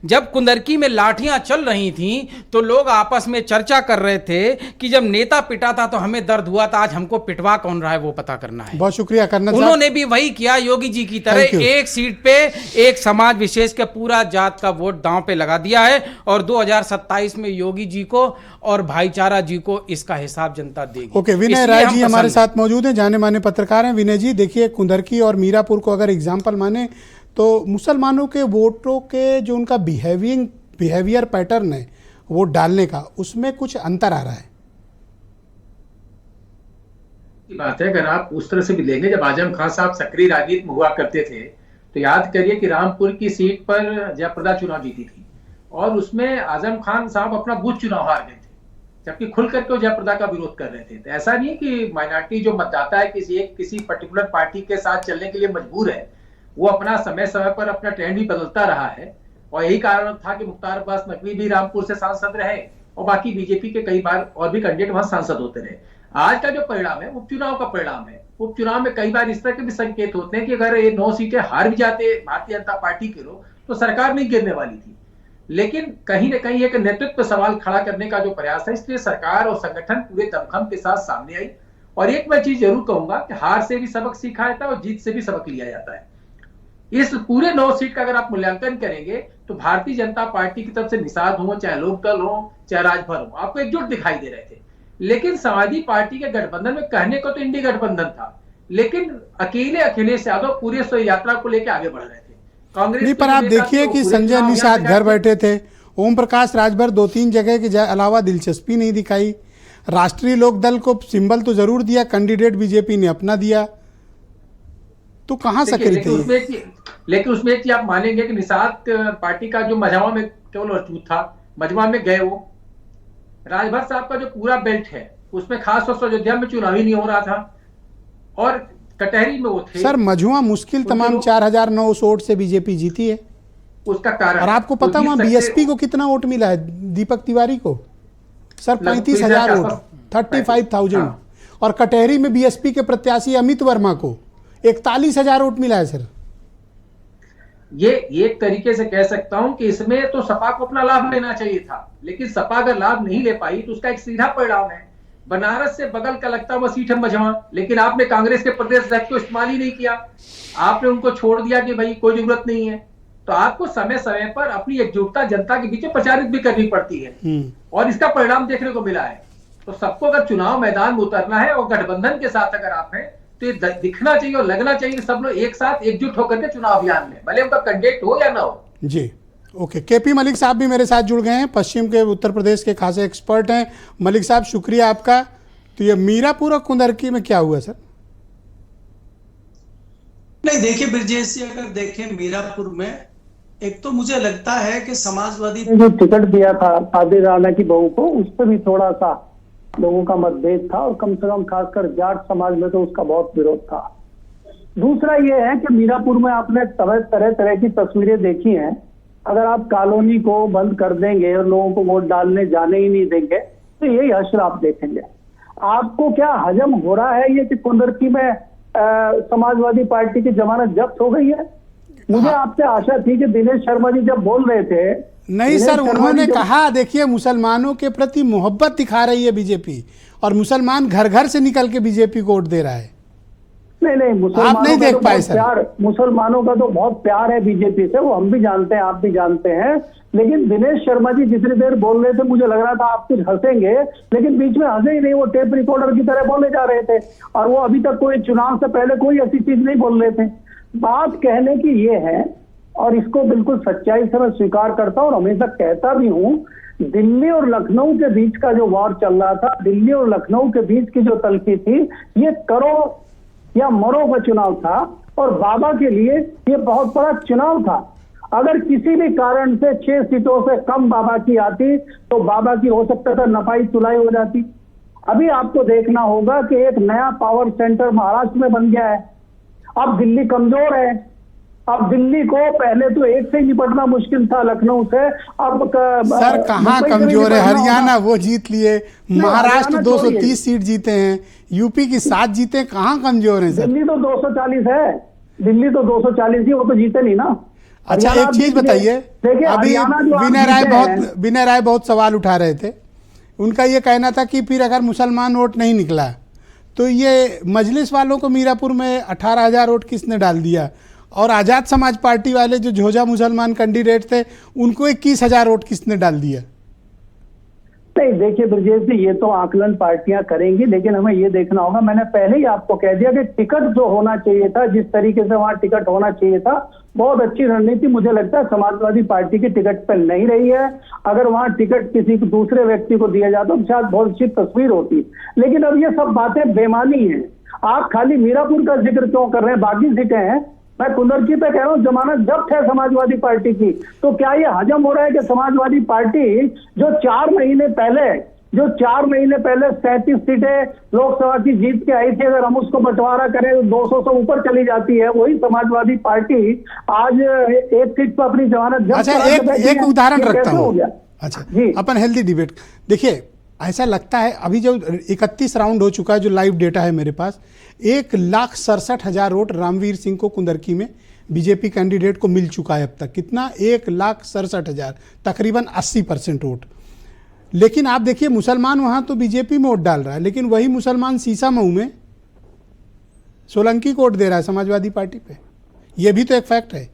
जब कुंदरकी में लाठियां चल रही थीं तो लोग आपस में चर्चा कर रहे थे कि जब नेता पिटा था तो हमें दर्द हुआ था, आज हमको पिटवा कौन रहा है वो पता करना है। बहुत शुक्रिया कर्नल साहब। उन्होंने भी वही किया योगी जी की तरह, एक सीट पे एक समाज विशेष के पूरा जात का वोट दांव पे लगा दिया है और 2027 में योगी जी को और भाईचारा जी को इसका हिसाब जनता देगी। ओके, विनय राय जी हमारे साथ मौजूद हैं, जाने माने पत्रकार हैं। विनय जी, देखिए कुंदरकी और मीरापुर को अगर एग्जाम्पल माने तो मुसलमानों के वोटों के जो उनका बिहेवियर पैटर्न है वोट डालने का, उसमें कुछ अंतर आ रहा है। बात है, अगर आप उस तरह से भी लेंगे, जब आजम खान साहब सक्रिय राजनीति में हुआ करते थे तो याद करिए कि रामपुर की सीट पर जयप्रदा चुनाव जीती थी और उसमें आजम खान साहब अपना बूथ चुनाव हार गए थे, जबकि खुल करके वो जयप्रदा का विरोध कर रहे थे। तो ऐसा नहीं कि माइनॉरिटी जो मतदाता है किसी पर्टिकुलर पार्टी के साथ चलने के लिए मजबूर है, वो अपना समय समय पर अपना ट्रेंड भी बदलता रहा है और यही कारण था कि मुख्तार अब्बास नकवी भी रामपुर से सांसद रहे और बाकी बीजेपी के कई बार और भी कैंडिडेट वहां सांसद होते रहे। आज का जो परिणाम है उपचुनाव का परिणाम है। उपचुनाव में कई बार इस तरह के भी संकेत होते हैं कि अगर ये 9 सीटें हार भी जाते भारतीय जनता पार्टी के लोग तो सरकार नहीं गिरने वाली थी, लेकिन कहीं ना कहीं एक नेतृत्व सवाल खड़ा करने का जो प्रयास है, इसलिए सरकार और संगठन पूरे दमखम के साथ सामने आई। और एक मैं चीज जरूर कहूंगा कि हार से भी सबक सीखा जाता है और जीत से भी सबक लिया जाता है। इस पूरे 9 सीट का अगर आप मूल्यांकन करेंगे तो भारतीय जनता पार्टी की तरफ से निषाद हो, चाहे लोकदल हो, चाहे राजभर हो, आपको एकजुट दिखाई दे रहे थे। लेकिन समाजवादी पार्टी के गठबंधन में कहने को तो इंडी गठबंधन था, लेकिन अकेले अखिलेश यादव पूरे यात्रा को लेकर आगे बढ़ रहे थे। कांग्रेस नहीं, पर आप देखिए कि संजय निषाद घर बैठे थे, ओम प्रकाश राजभर 2-3 जगह के अलावा दिलचस्पी नहीं दिखाई। राष्ट्रीय लोकदल को सिंबल तो जरूर दिया, कैंडिडेट बीजेपी ने अपना दिया, तो कहां सक्रिय थे? लेकिन उसमें एक चीज आप मानेंगे कि निषाद पार्टी का जो मझवा में केवल वजूद था, मझवा में गए वो। राजभर साहब का जो पूरा बेल्ट है उसमें खास तौर से अयोध्या में चुनाव ही नहीं हो रहा था और कटहरी में वो थे। सर मझुआ मुश्किल तमाम 4,900 वोट से बीजेपी जीती है, उसका कारण। और आपको पता वहां बीएसपी को कितना वोट मिला है? दीपक तिवारी को सर 35,000 वोट, 35,000। और कटहरी में बीएसपी के प्रत्याशी अमित वर्मा को 41,000 वोट मिला है। सर ये एक तरीके से कह सकता हूं कि इसमें तो सपा को अपना लाभ लेना चाहिए था, लेकिन सपा अगर लाभ नहीं ले पाई तो उसका एक सीधा परिणाम है। बनारस से बगल का लगता हुआ सीट है मझवा, लेकिन आपने कांग्रेस के प्रदेश अध्यक्ष को इस्तेमाल ही नहीं किया, आपने उनको छोड़ दिया कि भाई कोई जरूरत नहीं है। तो आपको समय समय पर अपनी एकजुटता जनता के बीच में प्रचारित भी करनी पड़ती है और इसका परिणाम देखने को मिला है। तो सबको अगर चुनाव मैदान में उतरना है और गठबंधन के साथ अगर आप हैं तो ये दिखना चाहिए और लगना चाहिए कि सब लोग एक साथ एकजुट होकर के चुनाव अभियान में, भले उनका कैंडिडेट हो या ना हो। जी ओके, केपी मलिक साहब भी मेरे साथ जुड़ गए हैं, पश्चिम के उत्तर प्रदेश के खासे एक्सपर्ट हैं। मलिक साहब शुक्रिया आपका। तो ये मीरापुर और कुंदरकी में क्या हुआ सर? नहीं देखिए ब्रजेश जी, अगर देखें मीरापुर में एक तो मुझे लगता है कि समाजवादी जो टिकट दिया था कादिर राणा की बहू को, उस पर भी थोड़ा सा लोगों का मतभेद था और कम से कम खासकर जाट समाज में तो उसका बहुत विरोध था। दूसरा ये है कि मीरापुर में आपने तरह तरह की तस्वीरें देखी हैं। अगर आप कॉलोनी को बंद कर देंगे और लोगों को वोट डालने जाने ही नहीं देंगे तो यही हश्र आप देखेंगे। आपको क्या हजम हो रहा है ये कि कुंदरकी में समाजवादी पार्टी की जमानत जब्त हो गई है? मुझे आपसे आशा थी कि दिनेश शर्मा जी जब बोल रहे थे, नहीं सर, उन्होंने कहा देखिए मुसलमानों के प्रति मोहब्बत दिखा रही है बीजेपी और मुसलमान घर घर से निकल के बीजेपी को वोट दे रहा है। नहीं आप नहीं देख पाए सर। मुसलमानों का तो बहुत प्यार है बीजेपी से, वो हम भी जानते हैं, आप भी जानते हैं। लेकिन दिनेश शर्मा जी जितनी देर बोल रहे थे मुझे लग रहा था आप कुछ हंसेंगे, लेकिन बीच में हंसे ही नहीं, वो टेप रिकॉर्डर की तरह बोले जा रहे थे और वो अभी तक कोई चुनाव से पहले कोई ऐसी चीज नहीं बोल रहे थे। बात कहने की ये है और इसको बिल्कुल सच्चाई से मैं स्वीकार करता हूँ और हमेशा कहता भी हूँ, दिल्ली और लखनऊ के बीच का जो वॉर चल रहा था, दिल्ली और लखनऊ के बीच की जो तलखी थी, ये करो या मरो का चुनाव था और बाबा के लिए ये बहुत बड़ा चुनाव था। अगर किसी भी कारण से 6 सीटों से कम बाबा की आती तो बाबा की हो सकता था नपाई तुलाई हो जाती। अभी आपको देखना होगा कि एक नया पावर सेंटर महाराष्ट्र में बन गया है। अब दिल्ली कमजोर है, अब दिल्ली को पहले तो एक से निपटना मुश्किल था लखनऊ से, अब सर कहाँ कमजोर है? हरियाणा वो जीत लिए, महाराष्ट्र 230 सीट जीते हैं, यूपी की 7 जीते, कहाँ कमजोर है सर? दिल्ली तो 240 है, दिल्ली तो 240 ही, वो तो जीते नहीं ना। अच्छा, एक चीज बताइए, अभी विनय राय बहुत सवाल उठा रहे थे। उनका ये कहना था कि फिर अगर मुसलमान वोट नहीं निकला तो ये मजलिस वालों को मीरापुर में 18,000 वोट किसने डाल दिया, और आज़ाद समाज पार्टी वाले जो झोजा मुसलमान कैंडिडेट थे उनको 21,000 वोट किसने डाल दिया? नहीं, देखिए ब्रजेश जी, ये तो आकलन पार्टियां करेंगी, लेकिन हमें ये देखना होगा, मैंने पहले ही आपको कह दिया कि टिकट जो होना चाहिए था, जिस तरीके से वहां टिकट होना चाहिए था, बहुत अच्छी रणनीति मुझे लगता है समाजवादी पार्टी की टिकट पर नहीं रही है। अगर वहां टिकट किसी दूसरे व्यक्ति को दिया जाता तो शायद बहुत अच्छी तस्वीर होती, लेकिन अब ये सब बातें बेमानी है। आप खाली मीरापुर का जिक्र क्यों कर रहे हैं? बाकी सीटें हैं, मैं कुंदरकी पे कह रहा हूँ, जमानत जब्त है समाजवादी पार्टी की। तो क्या ये हजम हो रहा है कि समाजवादी पार्टी जो 4 महीने पहले 37 सीटें लोकसभा की जीत के आई थी, अगर हम उसको बंटवारा करें तो 200 से ऊपर चली जाती है, वही समाजवादी पार्टी आज एक सीट पर अपनी जमानत जब्त। अच्छा, एक उदाहरण रखता हूँ। अच्छा, अपन हेल्दी डिबेट देखिए, ऐसा लगता है अभी जो 31 राउंड हो चुका है, जो लाइव डेटा है मेरे पास, 1,67,000 वोट रामवीर सिंह को कुंदरकी में बीजेपी कैंडिडेट को मिल चुका है अब तक। कितना? 1,67,000, तकरीबन 80% वोट। लेकिन आप देखिए, मुसलमान वहां तो बीजेपी में वोट डाल रहा है, लेकिन वही मुसलमान सीसामऊ में सोलंकी को वोट दे रहा है समाजवादी पार्टी पे। यह भी तो एक फैक्ट है।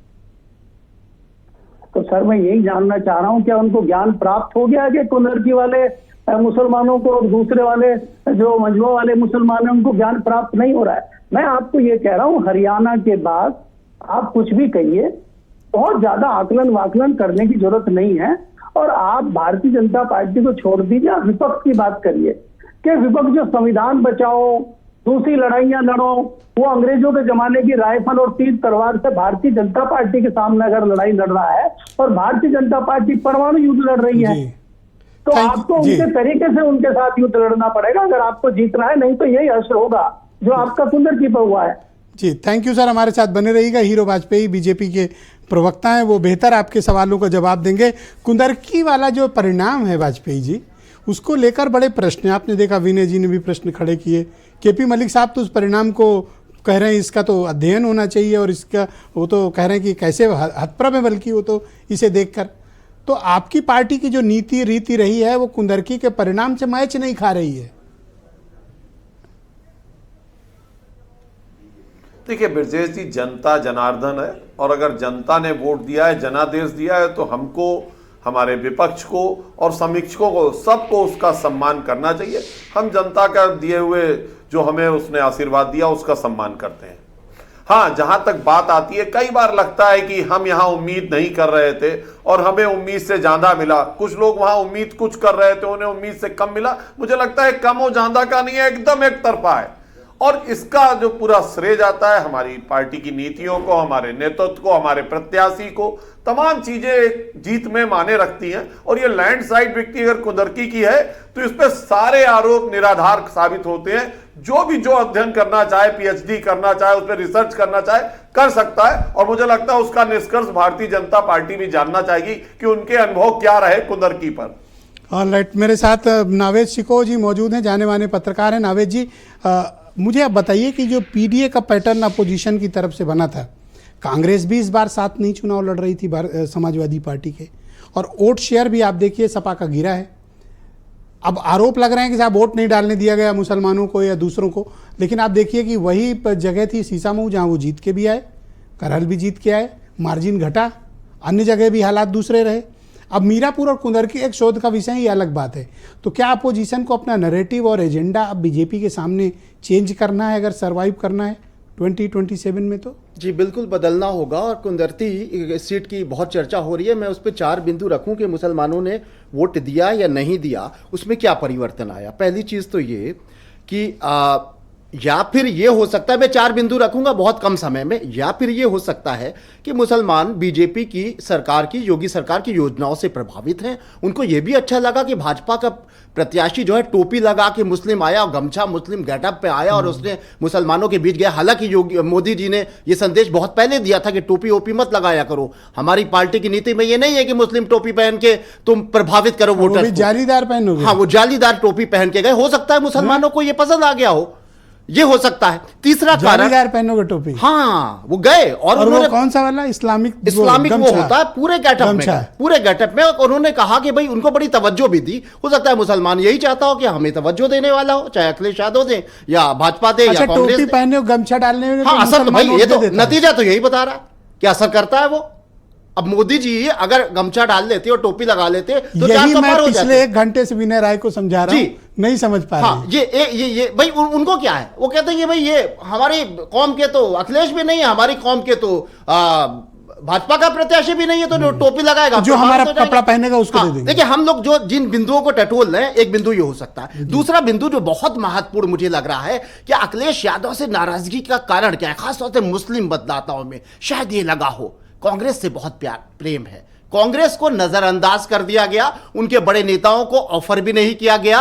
तो सर, मैं यही जानना चाह रहा हूं, क्या उनको ज्ञान प्राप्त हो गया कि कुंदरकी वाले मुसलमानों को और दूसरे वाले जो मंजवा वाले मुसलमान हैं उनको ज्ञान प्राप्त नहीं हो रहा है? मैं आपको ये कह रहा हूँ, हरियाणा के बाद आप कुछ भी कहिए, बहुत ज्यादा आकलन वाकलन करने की जरूरत नहीं है। और आप भारतीय जनता पार्टी को छोड़ दीजिए, आप विपक्ष की बात करिए कि विपक्ष जो संविधान बचाओ, दूसरी लड़ाइयां लड़ो, वो अंग्रेजों के जमाने की राइफल और तीर तलवार से भारतीय जनता पार्टी के सामने अगर लड़ाई लड़ रहा है, और भारतीय जनता पार्टी परमाणु युद्ध लड़ रही है, तो आपको उनके तरीके से उनके साथ युद्ध लड़ना पड़ेगा अगर आपको जीतना है, नहीं तो यही असर होगा जो आपका कुंदरकी पर हुआ है। जी, थैंक यू सर, हमारे साथ बने रहिएगा। हीरो वाजपेयी बीजेपी के प्रवक्ता हैं, वो बेहतर आपके सवालों का जवाब देंगे। कुंदरकी वाला जो परिणाम है वाजपेयी जी, उसको लेकर बड़े प्रश्न हैं। आपने देखा विनय जी ने भी प्रश्न खड़े किए, केपी मलिक साहब तो उस परिणाम को कह रहे हैं इसका तो अध्ययन होना चाहिए, और इसका वो तो कह रहे हैं कि कैसे हतप्रभ है, बल्कि वो तो इसे देखकर। तो आपकी पार्टी की जो नीति रीति रही है वो कुंदरकी के परिणाम से मैच नहीं खा रही है। देखिए ब्रजेश जी, जनता जनार्दन है, और अगर जनता ने वोट दिया है, जनादेश दिया है, तो हमको, हमारे विपक्ष को और समीक्षकों को, सबको उसका सम्मान करना चाहिए। हम जनता का दिए हुए जो हमें उसने आशीर्वाद दिया उसका सम्मान करते हैं। हाँ, जहां तक बात आती है, कई बार लगता है कि हम यहां उम्मीद नहीं कर रहे थे और हमें उम्मीद से ज्यादा मिला। कुछ लोग वहां उम्मीद कुछ कर रहे थे, उन्हें उम्मीद से कम मिला। मुझे लगता है कम और ज्यादा का नहीं है, एकदम एक तरफा है। और इसका जो पूरा श्रेय जाता है हमारी पार्टी की नीतियों को, हमारे नेतृत्व को, हमारे प्रत्याशी को। तमाम चीजें जीत में माने रखती हैं, और ये लैंडस्लाइड विक्ट्री अगर कुंदरकी की है तो इस पे सारे आरोप निराधार साबित होते हैं। जो अध्ययन करना चाहे, पीएचडी करना चाहे, उस पर रिसर्च करना चाहे, कर सकता है। और मुझे लगता है उसका निष्कर्ष भारतीय जनता पार्टी भी जानना चाहेगी कि उनके अनुभव क्या रहे कुंदरकी पर। ऑलराइट, मेरे साथ नावेद शिको जी मौजूद हैं, जाने माने पत्रकार हैं। नावेद जी, मुझे आप बताइए कि जो पीडीए का पैटर्न अपोजिशन की तरफ से बना था, कांग्रेस भी इस बार साथ नहीं चुनाव लड़ रही थी समाजवादी पार्टी के, और वोट शेयर भी आप देखिए सपा का गिरा है। अब आरोप लग रहे हैं कि साहब वोट नहीं डालने दिया गया मुसलमानों को या दूसरों को, लेकिन आप देखिए कि वही जगह थी सीसामऊ जहां वो जीत के भी आए, करहल भी जीत के आए, मार्जिन घटा, अन्य जगह भी हालात दूसरे रहे। अब मीरापुर और कुंदरकी एक शोध का विषय, ये अलग बात है। तो क्या अपोजिशन को अपना नैरेटिव और एजेंडा अब बीजेपी के सामने चेंज करना है अगर सर्वाइव करना है 2027 में? तो जी बिल्कुल बदलना होगा। और कुंदरकी सीट की बहुत चर्चा हो रही है, मैं उस पर 4 बिंदु रखूं कि मुसलमानों ने वोट दिया या नहीं दिया, उसमें क्या परिवर्तन आया। पहली चीज़ तो ये कि या फिर ये हो सकता है, मैं 4 बिंदु रखूंगा बहुत कम समय में, या फिर ये हो सकता है कि मुसलमान बीजेपी की सरकार की, योगी सरकार की योजनाओं से प्रभावित हैं। उनको ये भी अच्छा लगा कि भाजपा का प्रत्याशी जो है टोपी लगा के मुस्लिम आया, और गमछा मुस्लिम गेटअप पे आया और उसने मुसलमानों के बीच गया। हालांकि मोदी जी ने ये संदेश बहुत पहले दिया था कि टोपी ओपी मत लगाया करो। हमारी पार्टी की नीति में ये नहीं है कि मुस्लिम टोपी पहन के तुम प्रभावित करो वोटर्स को। जालीदार पहनोगे? हाँ, वो जालीदार टोपी पहन के गए। हो सकता है मुसलमानों को ये पसंद आ गया हो, ये हो सकता है। तीसरा कारण, जालीदार पहनोगे टोपी। हाँ, वो गए और उन्होंने कौन सा वाला इस्लामिक वो होता है पूरे गेटअप में, और उन्होंने कहा कि भाई उनको बड़ी तवज्जो भी दी। हो सकता है मुसलमान यही चाहता हो कि हमें तवज्जो देने वाला हो, चाहे अखिलेश यादव दे या भाजपा दे या कांग्रेस। टोपी पहने हो, गमछा डालने में, हाँ, असर भाई ये तो नतीजा तो यही बता रहा है कि असर करता है वो। अब मोदी जी अगर गमछा डाल लेते और टोपी लगा लेते तो यही मैं पिछले 1 घंटे से विनय राय को समझा रहा हूं, नहीं समझ पा रहे। हाँ, ये भाई उनको क्या है, वो कहते हैं कि भाई ये हमारी कौम के तो अखिलेश भी नहीं है, हमारी कौम के तो भाजपा का प्रत्याशी भी नहीं है, तो टोपी लगाएगा जो हमारा कपड़ा पहनेगा उसको दे देंगे। देखिए हम लोग जो जिन बिंदुओं को टटोल रहे हैं, एक बिंदु ये हो सकता है। दूसरा बिंदु जो बहुत महत्वपूर्ण मुझे लग रहा है कि अखिलेश यादव से नाराजगी का कारण क्या है, खासतौर से मुस्लिम मतदाताओं में शायद ये लगा हो कांग्रेस से बहुत प्रेम है, कांग्रेस को नजरअंदाज कर दिया गया, उनके बड़े नेताओं को ऑफर भी नहीं किया गया,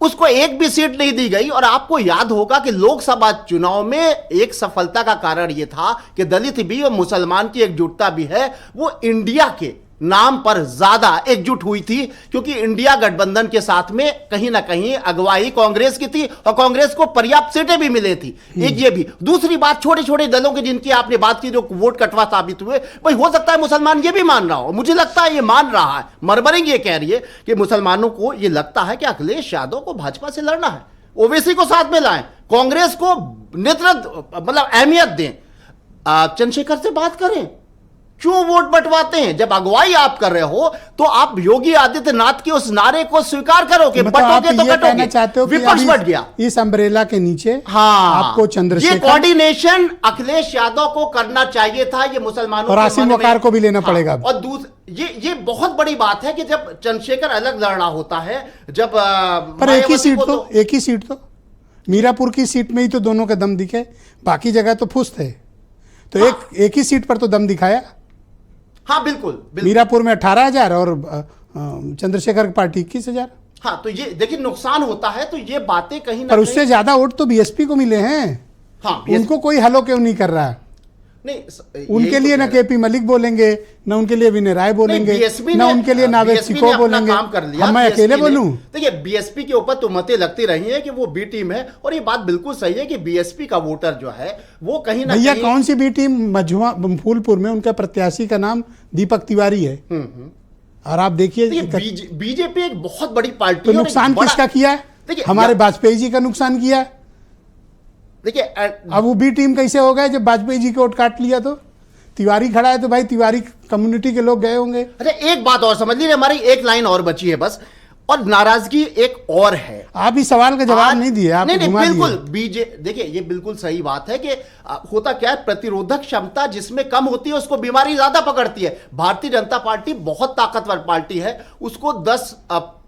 उसको एक भी सीट नहीं दी गई। और आपको याद होगा कि लोकसभा चुनाव में एक सफलता का कारण यह था कि दलित भी और मुसलमान की एकजुटता भी है, वो इंडिया के नाम पर ज्यादा एकजुट हुई थी, क्योंकि इंडिया गठबंधन के साथ में कहीं ना कहीं अगुवाई कांग्रेस की थी और कांग्रेस को पर्याप्त सीटें भी मिली थी। एक ये भी। दूसरी बात, छोटे छोटे दलों के जिनकी आपने बात की जो वोट कटवा साबित हुए, भाई हो सकता है मुसलमान ये भी मान रहा हो, मुझे लगता है ये मान रहा है, मरमरिंग ये कह रही है कि मुसलमानों को ये लगता है कि अखिलेश यादव को भाजपा से लड़ना है, ओवैसी को साथ में लाएं, कांग्रेस को नेतृत्व मतलब अहमियत दें, चंद्रशेखर से बात करें, क्यों वोट बंटवाते हैं? जब अगुवाई आप कर रहे हो तो आप योगी आदित्यनाथ के उस नारे को स्वीकार करो कि बंटोगे तो कटोगे। विपक्ष बंट गया इस अम्ब्रेला के नीचे। हाँ, आपको चंद्रशेखर, ये कोऑर्डिनेशन अखिलेश यादव को करना चाहिए था, ये मुसलमानों और आसिम वकार को भी लेना पड़ेगा। और ये बहुत बड़ी बात है कि जब चंद्रशेखर अलग लड़ रहा होता है, जब पर एक ही सीट तो मीरापुर की सीट में ही तो दोनों का दम दिखे, बाकी जगह तो फुस थे, तो एक ही सीट पर तो दम दिखाया। हाँ बिल्कुल, मीरापुर में 18,000 और चंद्रशेखर की पार्टी 21,000। हाँ, तो ये देखिए नुकसान होता है, तो ये बातें कहीं ना पर उससे ज्यादा वोट तो बीएसपी को मिले हैं। हाँ, उनको कोई हलो क्यों नहीं कर रहा है? नहीं, उनके लिए ना केपी मलिक बोलेंगे, ना उनके लिए विनय राय बोलेंगे, ना उनके लिए नावेद सिको बोलेंगे, हम मैं अकेले बोलूं? देखिए बीएसपी के ऊपर तुहमतें लगती रही हैं कि वो बी टीम है, और ये बात बिल्कुल सही है कि बीएसपी का वोटर जो है वो कहीं ना भैया कौन सी बी टीम? मझुआ फूलपुर में उनका प्रत्याशी का नाम दीपक तिवारी है, और आप देखिए बीजेपी एक बहुत बड़ी पार्टी। तो नुकसान किसका किया है? हमारे वाजपेयी जी का नुकसान किया है। देखिए अब वो बी टीम कैसे हो गए जब वाजपेयी जी को वोट काट लिया? तो तिवारी खड़ा है तो भाई तिवारी कम्युनिटी के लोग गए होंगे। अच्छा, एक बात और समझ लीजिए, हमारी एक लाइन और बची है बस, और नाराजगी एक और है। आप इस सवाल का जवाब नहीं दिए, आप नहीं बिल्कुल देखिए ये बिल्कुल सही बात है कि होता क्या है, प्रतिरोधक क्षमता जिसमें कम होती है उसको बीमारी ज्यादा पकड़ती है। भारतीय जनता पार्टी बहुत ताकतवर पार्टी है, उसको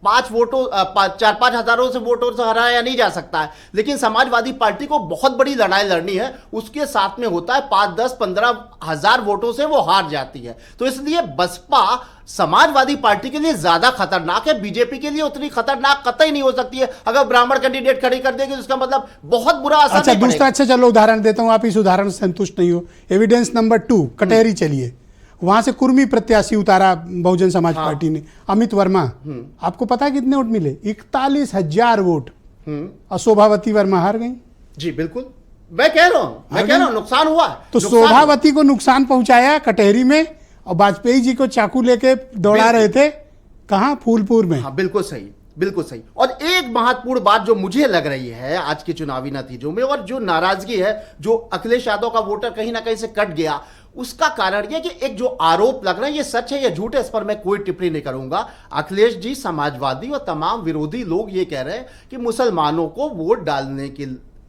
4-5 हजारों से वोटों से हराया नहीं जा सकता है, लेकिन समाजवादी पार्टी को बहुत बड़ी लड़ाई लड़नी है, उसके साथ में होता है 5, 10, 15 हजार वोटों से वो हार जाती है। तो इसलिए बसपा समाजवादी पार्टी के लिए ज्यादा खतरनाक है, बीजेपी के लिए उतनी खतरनाक कतई नहीं हो सकती है। अगर ब्राह्मण कैंडिडेट खड़ी कर देगी तो उसका मतलब बहुत बुरा असर। अच्छा, दूसरा, अच्छा चलो उदाहरण देता हूं, आप इस उदाहरण से संतुष्ट नहीं हो। एविडेंस नंबर 2 कटेहरी चलिए, वहां से कुर्मी प्रत्याशी उतारा बहुजन समाज पार्टी ने, अमित वर्मा। आपको पता है कितने वोट मिले? 41,000 वोट। और शोभावती वर्मा हार गई। जी बिल्कुल, मैं कह रहा हूं नुकसान हुआ। तो शोभावती को नुकसान पहुंचाया कटेहरी में, और वाजपेयी जी को चाकू लेके दौड़ा रहे थे कहां? फूलपुर में। हाँ बिल्कुल सही, बिल्कुल सही। और एक महत्वपूर्ण बात जो मुझे लग रही है आज के चुनावी नतीजों में, और जो नाराजगी है, जो अखिलेश यादव का वोटर कहीं ना कहीं से कट गया, उसका कारण यह कि एक जो आरोप लग रहा है, ये सच है या झूठ है इस पर मैं कोई टिप्पणी नहीं करूंगा। अखिलेश जी, समाजवादी और तमाम विरोधी लोग ये कह रहे हैं कि मुसलमानों को वोट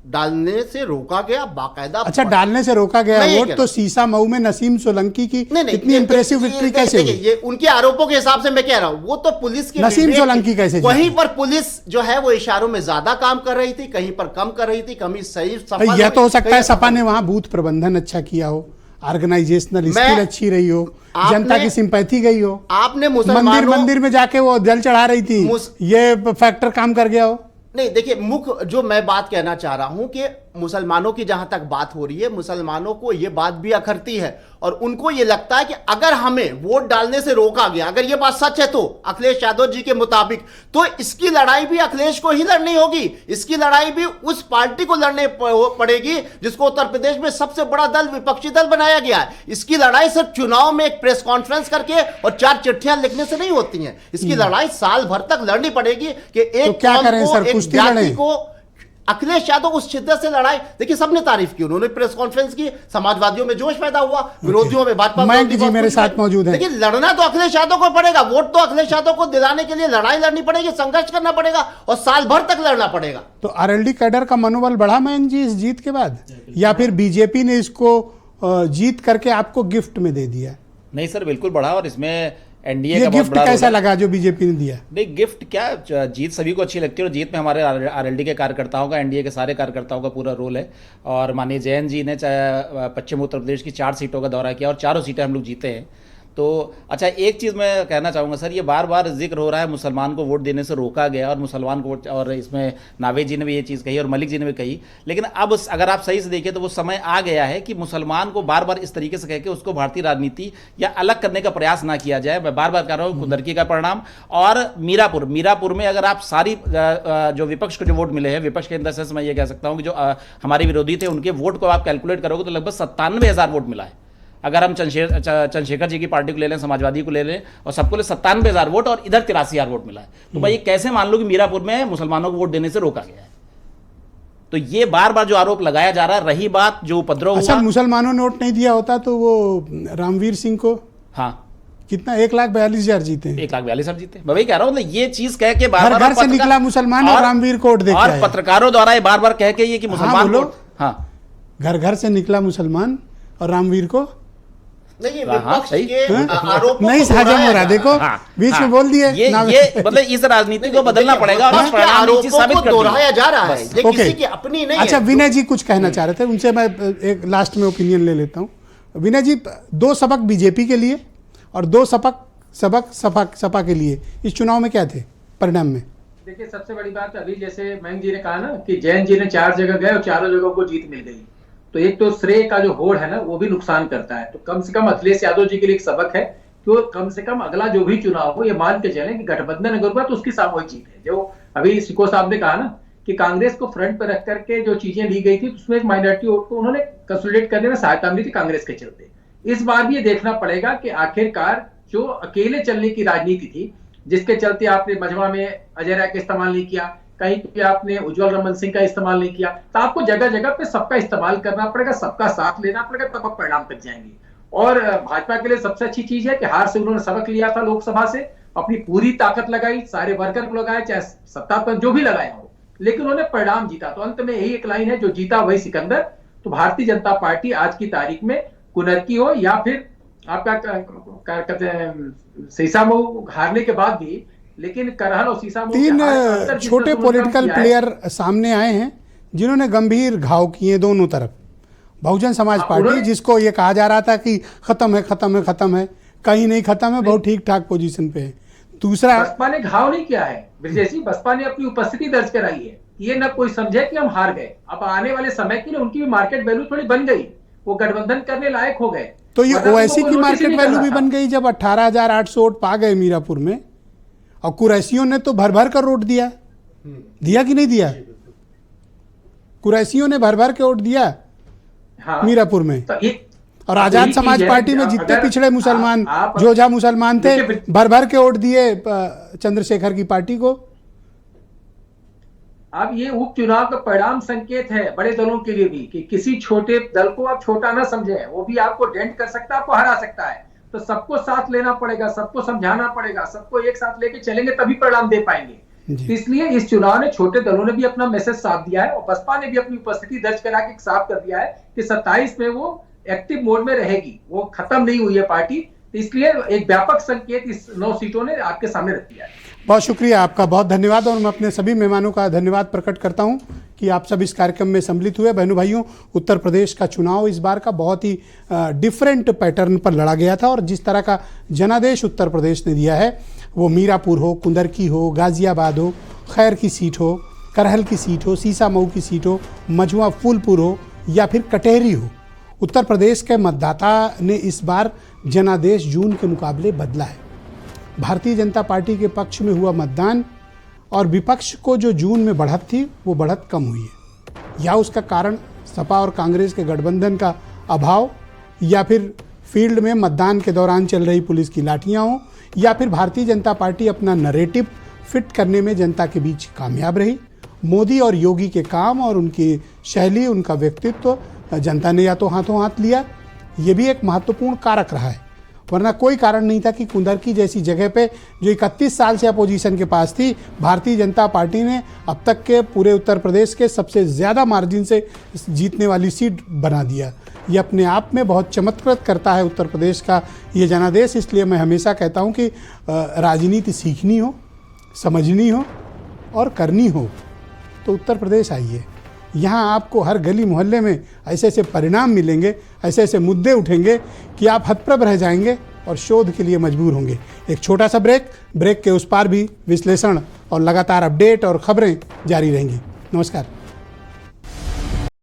डालने से रोका गया, बाकायदा। अच्छा, डालने से रोका गया वोट? तो सीसा मऊ में नसीम सोलंकी की इतनी इंप्रेसिव विक्ट्री कैसे हुई? ये उनके आरोपों के हिसाब से मैं कह रहा हूं, वो तो पुलिस की नसीम सोलंकी कैसे? वहीं पर पुलिस जो है वो इशारों में ज्यादा काम कर रही थी, कहीं पर कम कर रही थी, कहीं सही। यह तो हो सकता है सपा ने वहां बूथ प्रबंधन अच्छा किया हो, ऑर्गेनाइजेशनल स्किल अच्छी रही हो, जनता की सिंपैथी गई हो। आपने मंदिर में जाके वो जल चढ़ा रही थी, ये फैक्टर काम कर गया हो। नहीं, देखिए मुख्य जो मैं बात कहना चाह रहा हूं कि मुसलमानों की जहां तक बात हो रही है, मुसलमानों को यह बात भी अखरती है और उनको यह लगता है कि अगर हमें वोट डालने से रोका गया, अगर यह बात सच है तो अखिलेश यादव जी के मुताबिक, तो इसकी लड़ाई भी अखिलेश को ही लड़नी होगी। इसकी लड़ाई भी उस पार्टी को लड़ने पड़ेगी जिसको उत्तर प्रदेश में सबसे बड़ा दल, विपक्षी दल बनाया गया है। इसकी लड़ाई सिर्फ चुनाव में एक प्रेस कॉन्फ्रेंस करके और 4 चिट्ठियां लिखने से नहीं होती है। इसकी लड़ाई साल भर तक लड़नी पड़ेगी कि एक तो क्या करें सर, कुश्ती लड़ें? को अखिलेश यादव उस शिद्दत से लड़ाई, देखिए सबने तारीफ की, उन्होंने प्रेस कॉन्फ्रेंस की, समाजवादियों में जोश पैदा हुआ, विरोधियों में भाजपा मयंक जी मेरे साथ मौजूद हैं। देखिए लड़ना तो अखिलेश यादव को पड़ेगा, वोट तो अखिलेश यादव को दिलाने के लिए लड़ाई लड़नी पड़ेगी, संघर्ष करना पड़ेगा और साल भर तक लड़ना पड़ेगा। तो आरएलडी कैडर का मनोबल बढ़ा मयंक जी इस जीत के बाद, या फिर बीजेपी ने इसको जीत करके आपको गिफ्ट में दे दिया? नहीं सर, बिल्कुल बढ़ा। और इसमें एनडीए ये का बहुत गिफ्ट बड़ा कैसा रोल है। लगा जो बीजेपी ने दिया? नहीं, गिफ्ट क्या, जीत सभी को अच्छी लगती है और जीत में हमारे आरएलडी के कार्यकर्ताओं का, एनडीए के सारे कार्यकर्ताओं का पूरा रोल है। और माननीय जयंत जी ने पश्चिम उत्तर प्रदेश की 4 सीटों का दौरा किया और 4 सीटें हम लोग जीते हैं। तो अच्छा, एक चीज़ मैं कहना चाहूँगा सर, ये बार बार जिक्र हो रहा है मुसलमान को वोट देने से रोका गया और मुसलमान को वोट, और इसमें नावेद जी ने भी ये चीज़ कही और मलिक जी ने भी कही। लेकिन अब अगर आप सही से देखें तो वो समय आ गया है कि मुसलमान को बार बार इस तरीके से कह के उसको भारतीय राजनीति या अलग करने का प्रयास ना किया जाए। मैं बार बार कह रहा हूँ, कुंदरकी का परिणाम और मीरापुर में अगर आप सारी जो विपक्ष को जो वोट मिले हैं, विपक्ष के अंदर से मैं ये कह सकता हूँ कि जो हमारे विरोधी थे उनके वोट को आप कैलकुलेट करोगे तो लगभग 97,000 वोट मिला है। अगर हम चंद्रशेखर जी की पार्टी को ले लें, समाजवादी को ले लें, और सबको ले 97,000 वोट और इधर 83,000 वोट मिला है। तो भाई ये कैसे मान लो कि मीरापुर में मुसलमानों को वोट देने से रोका गया है? तो ये बार बार जो आरोप लगाया जा रहा है, रही बात जो उपद्रव अच्छा, हुआ, मुसलमानों ने वोट नहीं दिया होता तो वो रामवीर सिंह को हाँ कितना 1,42,000 जीते हैं। 1,42,000 जीते। मैं वही कह रहा हूँ, मतलब ये चीज कह के बार घर बार से निकला मुसलमान और रामवीर को वोट दे के और आया। पत्रकारों द्वारा ये बार बार कह के ये कि मुसलमान बोलो। वोट, हाँ घर से निकला मुसलमान और रामवीर को नहीं, हाँ, विपक्ष सही। के आरोपों नहीं को हजम हो रहा, देखो बीच में बोल दिए। ये मतलब इस राजनीति को बदलना पड़ेगा और इस परिणाम में चीज साबित कर दी। दोहराया जा रहा है, ये ओके। किसी की अपनी नहीं अच्छा, है। विनय जी कुछ कहना चाह रहे थे, उनसे मैं एक लास्ट में ओपिनियन ले लेता हूँ। विनय जी, 2 सबक बीजेपी के लिए और 2 सबक सपा के लिए इस चुनाव में क्या थे परिणाम में? देखिए, सबसे बड़ी बात अभी जैसे मयंक जी ने कहा ना कि जयंत जी ने 4 जगह गए और 4 जगहों को जीत मिल गई, तो एक तो श्रेय का जो होड़ है ना वो भी नुकसान करता है। तो कम से कम अखिलेश यादव जी के लिए एक सबक है कि कम से कम अगला जो भी चुनाव हो ये मान के चलें कि गठबंधन अगर हुआ तो उसकी सामूहिक जीत है। जो अभी सिको साहब ने कहा ना कि कांग्रेस को फ्रंट पर रख करके जो चीजें ली गई थी उसमें एक माइनॉरिटी वोट को उन्होंने कंसोलिडेट करने में सहायता मिली थी कांग्रेस के चलते। इस बार भी ये देखना पड़ेगा कि आखिरकार जो अकेले चलने की राजनीति थी, जिसके चलते आपने मजमा में अजय राय का इस्तेमाल नहीं किया, कहीं पे आपने उज्जवल रमन सिंह का इस्तेमाल नहीं किया, तो आपको जगह जगह पे सबका इस्तेमाल करना पड़ेगा, सबका साथ लेना पड़ेगा, तब आप परिणाम तक जाएंगे। और भाजपा के लिए सबसे अच्छी चीज है कि हार से उन्होंने सबक लिया था, लोकसभा से अपनी पूरी ताकत लगाई, सारे वर्कर को लगाया, चाहे सत्ता पर जो भी लगाया हो, लेकिन उन्होंने परिणाम जीता। तो अंत में यही एक लाइन है, जो जीता वही सिकंदर। तो भारतीय जनता पार्टी आज की तारीख में कुनरकी हो या फिर आपका कहते हैं सीसामऊ हारने के बाद भी, लेकिन करहल और सीसामऊ 3 छोटे पॉलिटिकल प्लेयर सामने आए हैं जिन्होंने गंभीर घाव किए दोनों तरफ। बहुजन समाज पार्टी, जिसको ये कहा जा रहा था कि खत्म है, कहीं नहीं खत्म है, बहुत ठीक ठाक पोजीशन पे है। दूसरा, बसपा ने घाव नहीं किया है ब्रजेश जी, बसपा ने अपनी उपस्थिति दर्ज कराई है। ये न कोई समझे कि हम हार गए, अब आने वाले समय के लिए उनकी भी मार्केट वैल्यू थोड़ी बन गई, वो गठबंधन करने लायक हो गए। तो ये ओवैसी की मार्केट वैल्यू भी बन गई जब 18,800 वोट पा गए मीरापुर में, और कुरैशियों ने तो भर कर वोट दिया कि नहीं दिया? कुरैशियों ने भर के वोट दिया मीरापुर में। और आजाद समाज पार्टी में जितने पिछड़े मुसलमान जोजा मुसलमान थे, भर के वोट दिए चंद्रशेखर की पार्टी को। अब ये उपचुनाव का परिणाम संकेत है बड़े दलों के लिए भी कि किसी छोटे दल को आप छोटा ना समझें, वो भी आपको डेंट कर सकता है, आपको हरा सकता है। तो सबको साथ लेना पड़ेगा, सबको समझाना पड़ेगा, सबको एक साथ लेके चलेंगे तभी परिणाम दे पाएंगे। इसलिए इस चुनाव ने छोटे दलों ने भी अपना मैसेज साफ दिया है और बसपा ने भी अपनी उपस्थिति दर्ज करा के साफ कर दिया है कि 27 में वो एक्टिव मोड में रहेगी, वो खत्म नहीं हुई है पार्टी। तो इसलिए एक व्यापक संकेत इस 9 सीटों ने आपके सामने रख दिया है। बहुत शुक्रिया आपका, बहुत धन्यवाद। और मैं अपने सभी मेहमानों का धन्यवाद प्रकट करता हूं कि आप सब इस कार्यक्रम में सम्मिलित हुए। बहनों भाइयों, उत्तर प्रदेश का चुनाव इस बार का बहुत ही डिफरेंट पैटर्न पर लड़ा गया था और जिस तरह का जनादेश उत्तर प्रदेश ने दिया है, वो मीरापुर हो, कुंदरकी हो, गाजियाबाद हो, खैर की सीट हो, करहल की सीट हो, सीसामऊ की सीट हो, मझुआ फूलपुर हो या फिर कटेहरी हो, उत्तर प्रदेश के मतदाता ने इस बार जनादेश जून के मुकाबले बदला है। भारतीय जनता पार्टी के पक्ष में हुआ मतदान और विपक्ष को जो जून में बढ़त थी वो बढ़त कम हुई है। या उसका कारण सपा और कांग्रेस के गठबंधन का अभाव, या फिर फील्ड में मतदान के दौरान चल रही पुलिस की लाठियां हो, या फिर भारतीय जनता पार्टी अपना नैरेटिव फिट करने में जनता के बीच कामयाब रही। मोदी और योगी के काम और उनकी शैली, उनका व्यक्तित्व जनता ने या तो हाथों हाथ लिया, ये भी एक महत्वपूर्ण कारक रहा है। वरना कोई कारण नहीं था कि कुंदरकी जैसी जगह पे जो 31 साल से अपोजिशन के पास थी, भारतीय जनता पार्टी ने अब तक के पूरे उत्तर प्रदेश के सबसे ज़्यादा मार्जिन से जीतने वाली सीट बना दिया। ये अपने आप में बहुत चमत्कृत करता है उत्तर प्रदेश का ये जनादेश। इसलिए मैं हमेशा कहता हूँ कि राजनीति सीखनी हो, समझनी हो और करनी हो तो उत्तर प्रदेश आइए। यहाँ आपको हर गली मोहल्ले में ऐसे ऐसे परिणाम मिलेंगे, ऐसे ऐसे मुद्दे उठेंगे कि आप हतप्रभ रह जाएंगे और शोध के लिए मजबूर होंगे। एक छोटा सा ब्रेक के उस पार भी विश्लेषण और लगातार अपडेट और खबरें जारी रहेंगी। नमस्कार।